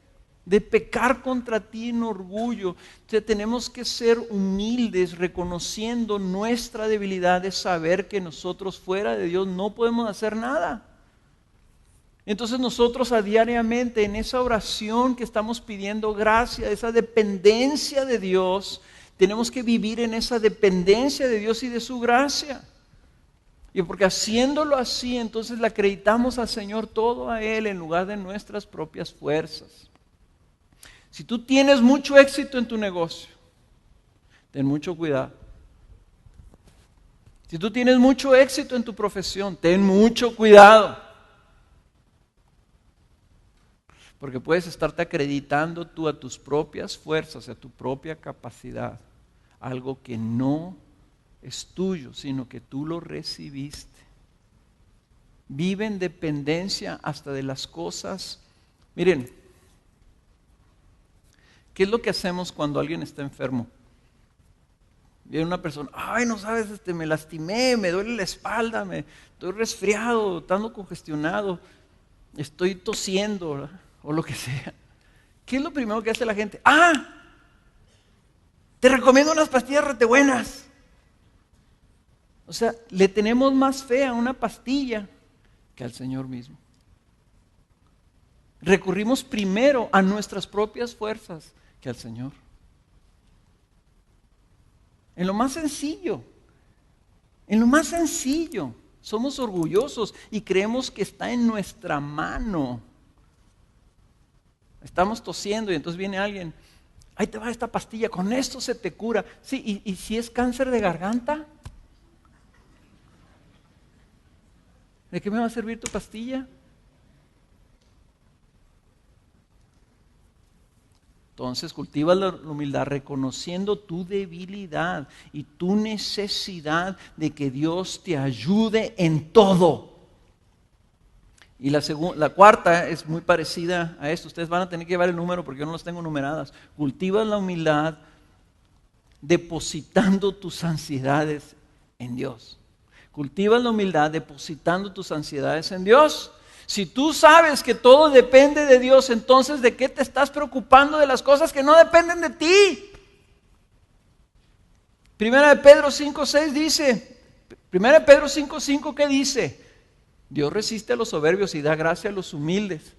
de pecar contra ti en orgullo. O sea, tenemos que ser humildes, reconociendo nuestra debilidad de saber que nosotros fuera de Dios no podemos hacer nada. Entonces nosotros diariamente en esa oración que estamos pidiendo gracia, esa dependencia de Dios, tenemos que vivir en esa dependencia de Dios y de su gracia. Y porque haciéndolo así, entonces le acreditamos al Señor todo a Él en lugar de nuestras propias fuerzas. Si tú tienes mucho éxito en tu negocio, ten mucho cuidado. Si tú tienes mucho éxito en tu profesión, ten mucho cuidado. Porque puedes estarte acreditando tú a tus propias fuerzas, a tu propia capacidad, algo que no es tuyo, sino que tú lo recibiste. Vive en dependencia hasta de las cosas. Miren, ¿qué es lo que hacemos cuando alguien está enfermo? Viene una persona, ay, no sabes, me lastimé, me duele la espalda, estoy resfriado, estando congestionado, estoy tosiendo, ¿verdad? O lo que sea. ¿Qué es lo primero que hace la gente? Te recomiendo unas pastillas rete buenas. O sea, le tenemos más fe a una pastilla que al Señor mismo. Recurrimos primero a nuestras propias fuerzas que al Señor. En lo más sencillo, somos orgullosos y creemos que está en nuestra mano. Estamos tosiendo y entonces viene alguien, ahí te va esta pastilla, con esto se te cura. Sí, y si es cáncer de garganta, ¿de qué me va a servir tu pastilla? Entonces cultiva la humildad reconociendo tu debilidad y tu necesidad de que Dios te ayude en todo. Y la cuarta es muy parecida a esto. Ustedes van a tener que llevar el número porque yo no las tengo numeradas. Cultiva la humildad depositando tus ansiedades en Dios. Cultiva la humildad depositando tus ansiedades en Dios. Si tú sabes que todo depende de Dios, entonces ¿de qué te estás preocupando de las cosas que no dependen de ti? Primera de Pedro 5:6 dice, Primera de Pedro 5:5, ¿qué dice? Dios resiste a los soberbios y da gracia a los humildes.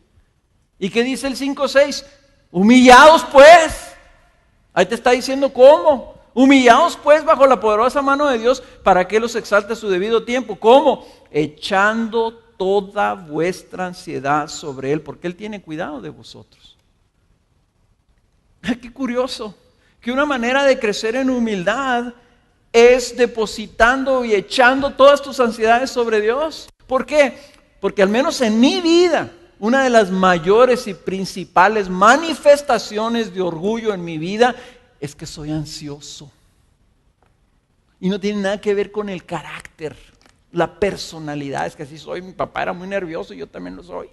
¿Y qué dice el 5:6? Humillaos pues. Ahí te está diciendo cómo. Humillaos pues bajo la poderosa mano de Dios para que los exalte a su debido tiempo. ¿Cómo? Echando toda vuestra ansiedad sobre Él, porque Él tiene cuidado de vosotros. Qué curioso, que una manera de crecer en humildad es depositando y echando todas tus ansiedades sobre Dios. ¿Por qué? Porque al menos en mi vida, una de las mayores y principales manifestaciones de orgullo en mi vida es que soy ansioso. Y no tiene nada que ver con el carácter, la personalidad. Es que así soy, mi papá era muy nervioso y yo también lo soy.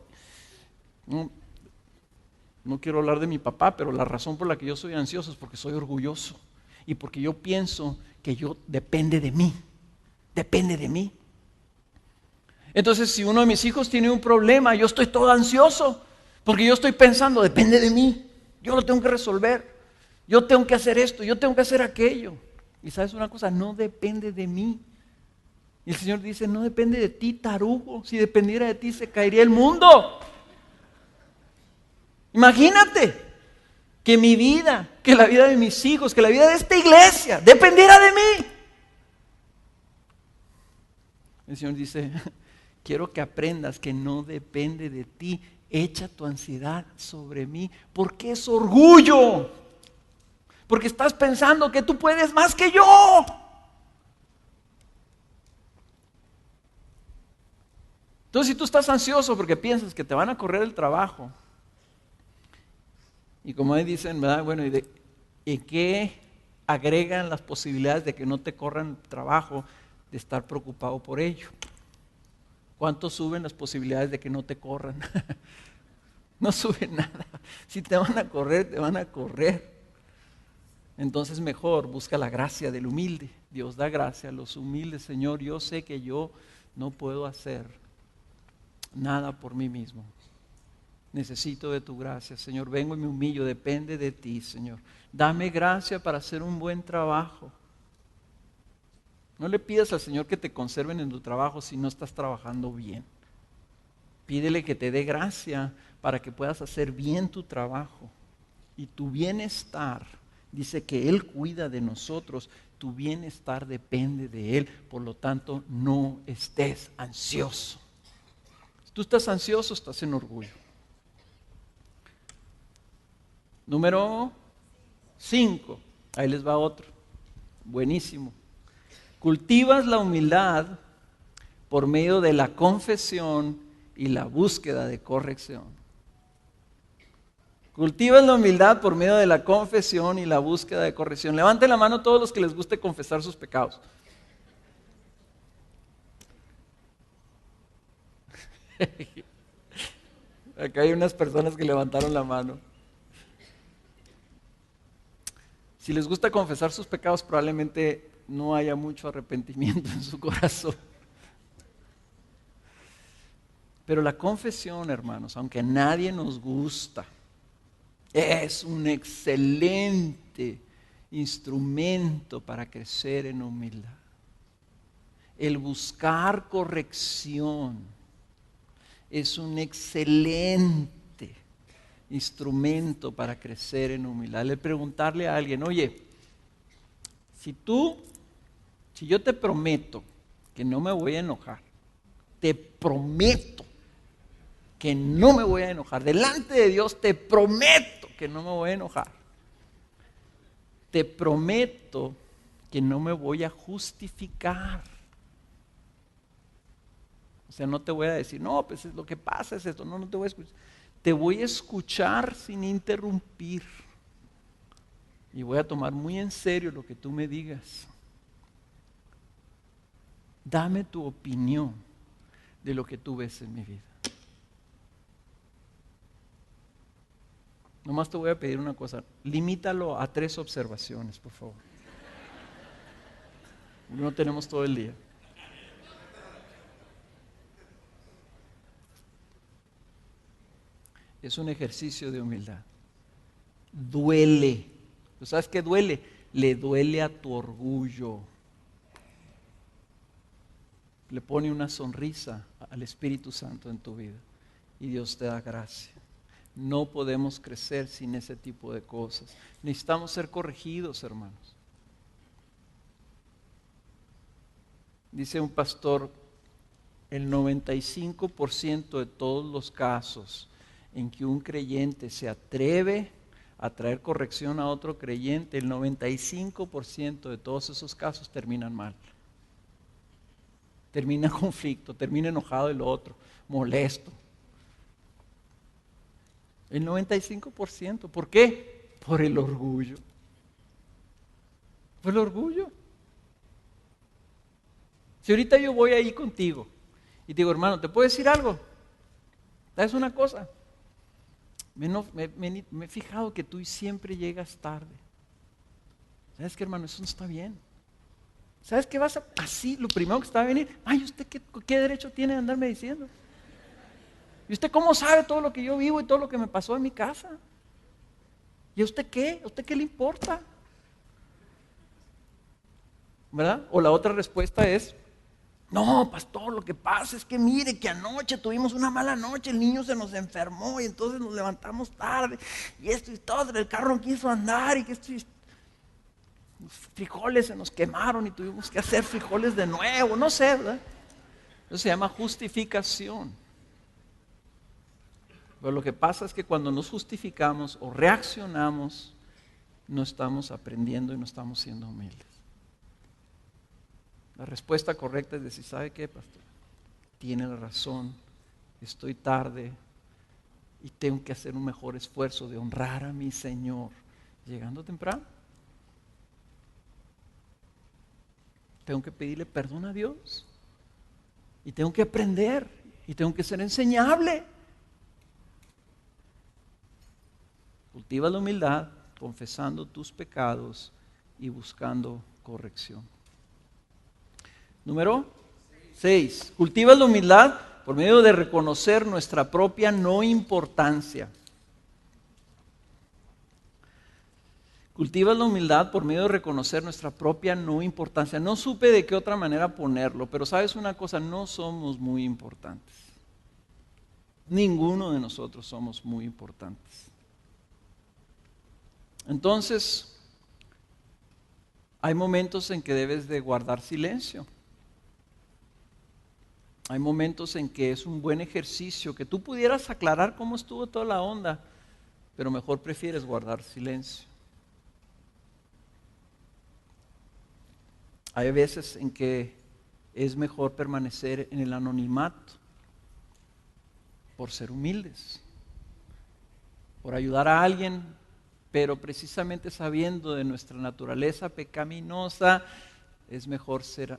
No quiero hablar de mi papá, pero la razón por la que yo soy ansioso es porque soy orgulloso. Y porque yo pienso que depende de mí. Depende de mí. Entonces, si uno de mis hijos tiene un problema, yo estoy todo ansioso, porque yo estoy pensando, depende de mí, yo lo tengo que resolver, yo tengo que hacer esto, yo tengo que hacer aquello. Y sabes una cosa, no depende de mí. Y el Señor dice, no depende de ti, tarugo, si dependiera de ti se caería el mundo. Imagínate que mi vida, que la vida de mis hijos, que la vida de esta iglesia dependiera de mí. El Señor dice, quiero que aprendas que no depende de ti. Echa tu ansiedad sobre mí, porque es orgullo. Porque estás pensando que tú puedes más que yo. Entonces, si tú estás ansioso porque piensas que te van a correr el trabajo, y como ahí dicen, ¿verdad? Bueno, ¿y qué agregan las posibilidades de que no te corran el trabajo de estar preocupado por ello? ¿Cuánto suben las posibilidades de que no te corran? No suben nada. Si te van a correr, te van a correr. Entonces mejor busca la gracia del humilde. Dios da gracia a los humildes. Señor, yo sé que yo no puedo hacer nada por mí mismo. Necesito de tu gracia, Señor. Vengo y me humillo, depende de ti, Señor. Dame gracia para hacer un buen trabajo. No le pidas al Señor que te conserven en tu trabajo si no estás trabajando bien. Pídele que te dé gracia para que puedas hacer bien tu trabajo. Y tu bienestar, dice que Él cuida de nosotros, tu bienestar depende de Él. Por lo tanto, no estés ansioso. Si tú estás ansioso, estás en orgullo. Número 5, ahí les va otro, buenísimo. Cultivas la humildad por medio de la confesión y la búsqueda de corrección. Cultivas la humildad por medio de la confesión y la búsqueda de corrección. Levanten la mano todos los que les guste confesar sus pecados. Acá hay unas personas que levantaron la mano. Si les gusta confesar sus pecados, probablemente no haya mucho arrepentimiento en su corazón. Pero la confesión, hermanos, aunque a nadie nos gusta, es un excelente instrumento para crecer en humildad. El buscar corrección es un excelente instrumento para crecer en humildad. El preguntarle a alguien, oye, si yo te prometo que no me voy a enojar, te prometo que no me voy a enojar, delante de Dios te prometo que no me voy a enojar, te prometo que no me voy a justificar. O sea, no te voy a decir, no, pues lo que pasa es esto, no te voy a escuchar. Te voy a escuchar sin interrumpir. y voy a tomar muy en serio lo que tú me digas. Dame tu opinión de lo que tú ves en mi vida. Nomás te voy a pedir una cosa, limítalo a 3 observaciones, por favor. No tenemos todo el día. Es un ejercicio de humildad. Duele. ¿Tú sabes qué duele? Le duele a tu orgullo. Le pone una sonrisa al Espíritu Santo en tu vida y Dios te da gracia. No podemos crecer sin ese tipo de cosas. Necesitamos ser corregidos, hermanos. Dice un pastor, el 95% de todos los casos en que un creyente se atreve a traer corrección a otro creyente, el 95% de todos esos casos terminan mal. Termina conflicto, termina enojado el otro, molesto. El 95%. ¿Por qué? Por el orgullo. Por el orgullo. Si ahorita yo voy ahí contigo y te digo, hermano, ¿te puedo decir algo? ¿Sabes una cosa? Me he fijado que tú siempre llegas tarde. ¿Sabes qué, hermano? Eso no está bien. ¿Sabes qué vas a...? Así, lo primero que está a venir, ay, ¿usted qué derecho tiene de andarme diciendo? ¿Y usted cómo sabe todo lo que yo vivo y todo lo que me pasó en mi casa? ¿Y a usted qué? ¿A usted qué le importa? ¿Verdad? O la otra respuesta es, no, pastor, lo que pasa es que mire que anoche tuvimos una mala noche, el niño se nos enfermó y entonces nos levantamos tarde y esto y todo, el carro no quiso andar y que esto y los frijoles se nos quemaron y tuvimos que hacer frijoles de nuevo, no sé, ¿verdad? Eso se llama justificación. Pero lo que pasa es que cuando nos justificamos o reaccionamos, no estamos aprendiendo y no estamos siendo humildes. La respuesta correcta es decir, ¿sabe qué, pastor? Tiene la razón, estoy tarde y tengo que hacer un mejor esfuerzo de honrar a mi Señor llegando temprano. Tengo que pedirle perdón a Dios y tengo que aprender y tengo que ser enseñable. Cultiva la humildad confesando tus pecados y buscando corrección. Número 6. Cultiva la humildad por medio de reconocer nuestra propia no importancia. Cultiva la humildad por medio de reconocer nuestra propia no importancia. No supe de qué otra manera ponerlo, pero sabes una cosa, no somos muy importantes. Ninguno de nosotros somos muy importantes. Entonces, hay momentos en que debes de guardar silencio. Hay momentos en que es un buen ejercicio que tú pudieras aclarar cómo estuvo toda la onda, pero mejor prefieres guardar silencio. Hay veces en que es mejor permanecer en el anonimato por ser humildes, por ayudar a alguien, pero precisamente sabiendo de nuestra naturaleza pecaminosa, es mejor ser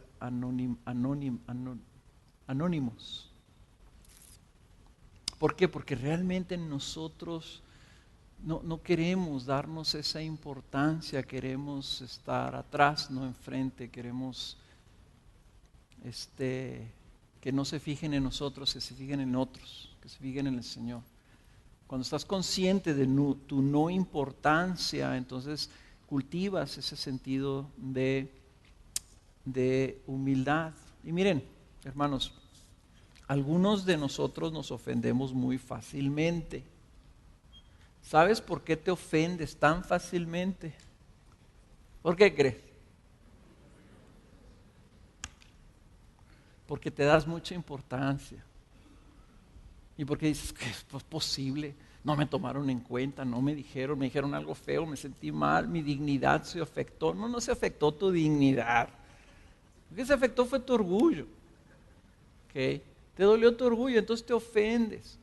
anónimos. ¿Por qué? Porque realmente nosotros no queremos darnos esa importancia, queremos estar atrás, no enfrente, queremos que no se fijen en nosotros, que se fijen en otros, que se fijen en el Señor. Cuando estás consciente de tu no importancia, entonces cultivas ese sentido de humildad. Y miren, hermanos, algunos de nosotros nos ofendemos muy fácilmente. ¿Sabes por qué te ofendes tan fácilmente? ¿Por qué crees? Porque te das mucha importancia. Y porque dices que es posible, no me tomaron en cuenta, no me dijeron algo feo, me sentí mal, mi dignidad se afectó. No se afectó tu dignidad. Lo que se afectó fue tu orgullo. ¿Okay? Te dolió tu orgullo, entonces te ofendes.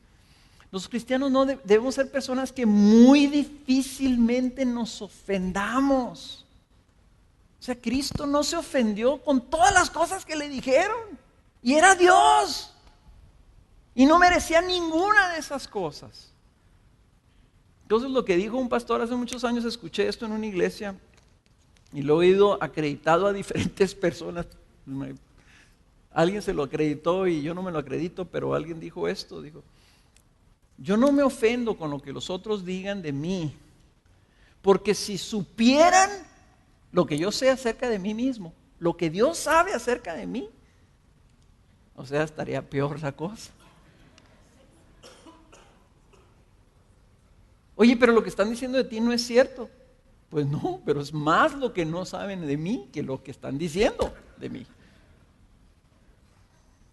Los cristianos no debemos ser personas que muy difícilmente nos ofendamos. O sea, Cristo no se ofendió con todas las cosas que le dijeron. Y era Dios. Y no merecía ninguna de esas cosas. Entonces lo que dijo un pastor hace muchos años, escuché esto en una iglesia y lo he oído acreditado a diferentes personas. Alguien se lo acreditó y yo no me lo acredito, pero alguien dijo esto, dijo: yo no me ofendo con lo que los otros digan de mí, porque si supieran lo que yo sé acerca de mí mismo, lo que Dios sabe acerca de mí, o sea, estaría peor la cosa. Oye, pero lo que están diciendo de ti no es cierto. Pues no, pero es más lo que no saben de mí que lo que están diciendo de mí.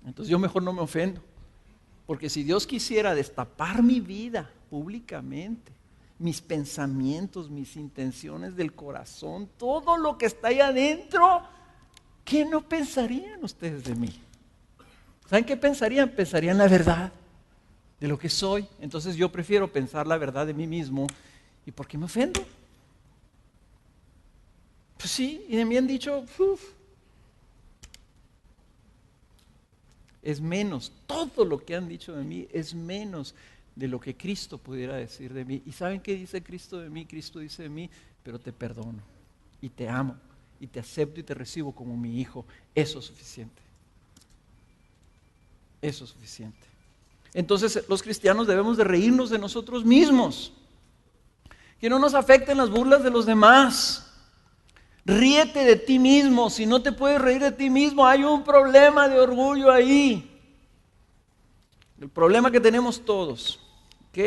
Entonces yo mejor no me ofendo. Porque si Dios quisiera destapar mi vida públicamente, mis pensamientos, mis intenciones del corazón, todo lo que está ahí adentro, ¿qué no pensarían ustedes de mí? ¿Saben qué pensarían? Pensarían la verdad de lo que soy. Entonces yo prefiero pensar la verdad de mí mismo. ¿Y por qué me ofendo? Pues sí, y de mí han dicho, es menos, todo lo que han dicho de mí es menos de lo que Cristo pudiera decir de mí. ¿Y saben qué dice Cristo de mí? Cristo dice de mí: pero te perdono, y te amo, y te acepto y te recibo como mi hijo. Eso es suficiente. Eso es suficiente. Entonces los cristianos debemos de reírnos de nosotros mismos. Que no nos afecten las burlas de los demás. Ríete de ti mismo. Si no te puedes reír de ti mismo, hay un problema de orgullo ahí. El problema que tenemos todos. ¿Ok?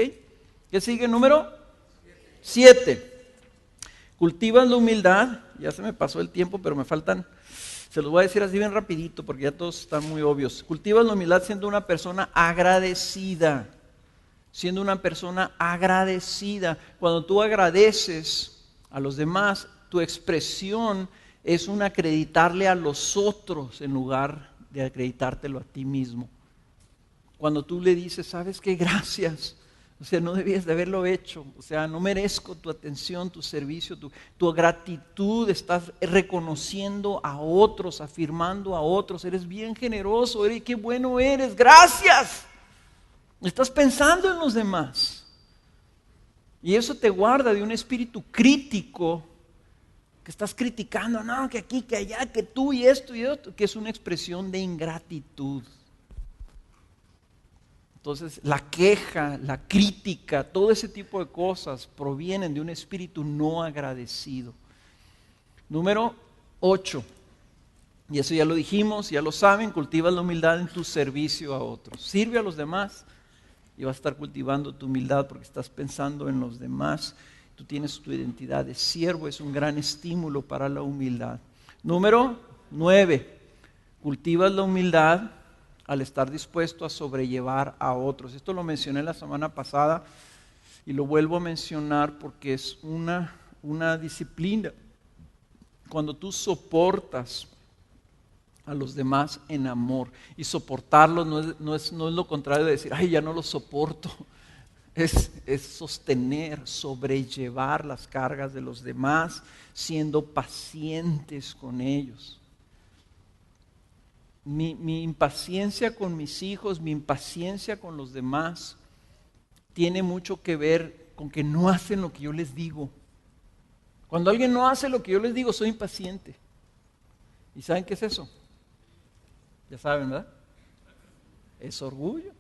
¿Qué sigue? Número 7. Cultivas la humildad. Ya se me pasó el tiempo, pero me faltan. Se los voy a decir así bien rapidito porque ya todos están muy obvios. Cultivas la humildad siendo una persona agradecida. Siendo una persona agradecida. Cuando tú agradeces a los demás, tu expresión es un acreditarle a los otros en lugar de acreditártelo a ti mismo. Cuando tú le dices: ¿sabes qué? Gracias. O sea, no debías de haberlo hecho. O sea, no merezco tu atención, tu servicio, tu gratitud. Estás reconociendo a otros, afirmando a otros. Eres bien generoso. Qué bueno eres. Gracias. Estás pensando en los demás. Y eso te guarda de un espíritu crítico, que estás criticando, no, que aquí, que allá, que tú y esto, que es una expresión de ingratitud. Entonces, la queja, la crítica, todo ese tipo de cosas provienen de un espíritu no agradecido. Número 8. Y eso ya lo dijimos, ya lo saben: cultiva la humildad en tu servicio a otros. Sirve a los demás y vas a estar cultivando tu humildad porque estás pensando en los demás. Tú tienes tu identidad de siervo, es un gran estímulo para la humildad. Número 9. Cultivas la humildad al estar dispuesto a sobrellevar a otros. Esto lo mencioné la semana pasada y lo vuelvo a mencionar porque es una disciplina. Cuando tú soportas a los demás en amor, y soportarlos no es lo contrario de decir: ay, ya no los soporto. Es sostener, sobrellevar las cargas de los demás, siendo pacientes con ellos. Mi impaciencia con mis hijos, mi impaciencia con los demás, tiene mucho que ver con que no hacen lo que yo les digo. Cuando alguien no hace lo que yo les digo, soy impaciente. ¿Y saben qué es eso? Ya saben, ¿verdad? Es orgullo.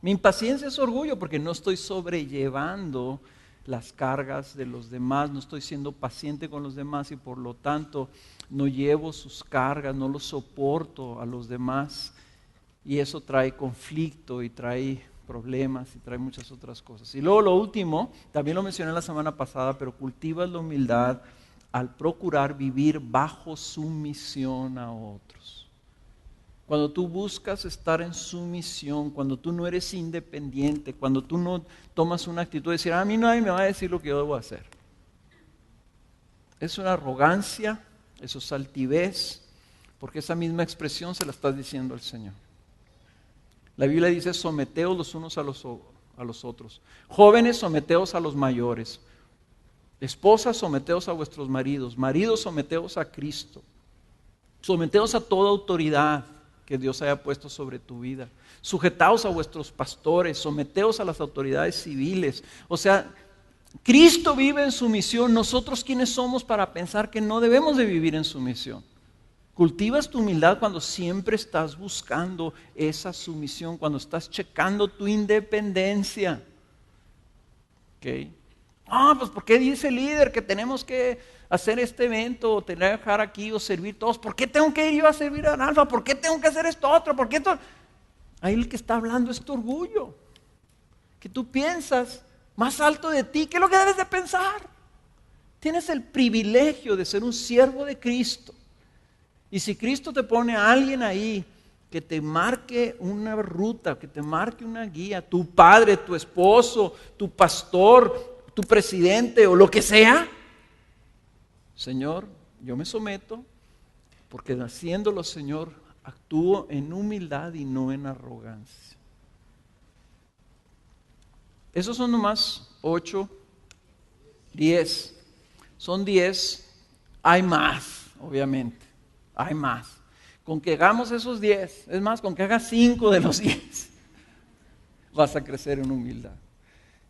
Mi impaciencia es orgullo porque no estoy sobrellevando las cargas de los demás, no estoy siendo paciente con los demás y por lo tanto no llevo sus cargas, no los soporto a los demás, y eso trae conflicto y trae problemas y trae muchas otras cosas. Y luego lo último, también lo mencioné la semana pasada, pero cultivas la humildad al procurar vivir bajo sumisión a otros. Cuando tú buscas estar en sumisión, cuando tú no eres independiente, cuando tú no tomas una actitud de decir: a mí nadie me va a decir lo que yo debo hacer. Es una arrogancia, eso es altivez, porque esa misma expresión se la estás diciendo al Señor. La Biblia dice, someteos los unos a los otros. Jóvenes, someteos a los mayores. Esposas, someteos a vuestros maridos. Maridos, someteos a Cristo. Someteos a toda autoridad que Dios haya puesto sobre tu vida. Sujetaos a vuestros pastores, someteos a las autoridades civiles. O sea, Cristo vive en sumisión. ¿Nosotros quiénes somos para pensar que no debemos de vivir en sumisión? Cultivas tu humildad cuando siempre estás buscando esa sumisión, cuando estás checando tu independencia. ¿Ok? Pues ¿por qué dice el líder que tenemos que hacer este evento o tener que dejar aquí o servir todos? ¿Por qué tengo que ir yo a servir a Alfa? ¿Por qué tengo que hacer esto otro? ¿Por qué esto? Ahí el que está hablando es tu orgullo. Que tú piensas más alto de ti. ¿Qué es lo que debes de pensar? Tienes el privilegio de ser un siervo de Cristo. Y si Cristo te pone a alguien ahí que te marque una ruta, que te marque una guía, tu padre, tu esposo, tu pastor, tu presidente o lo que sea, Señor, yo me someto, porque haciéndolo, Señor, actúo en humildad y no en arrogancia. Esos son nomás 8, 10. Son 10, hay más, obviamente. Hay más. Con que hagamos esos 10, es más, con que hagas 5 de los 10, vas a crecer en humildad.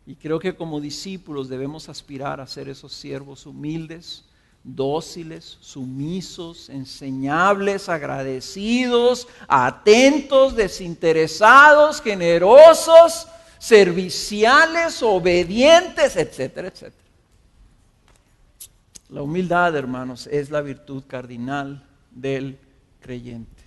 Y creo que como discípulos debemos aspirar a ser esos siervos humildes, dóciles, sumisos, enseñables, agradecidos, atentos, desinteresados, generosos, serviciales, obedientes, etcétera, etcétera. La humildad, hermanos, es la virtud cardinal del creyente.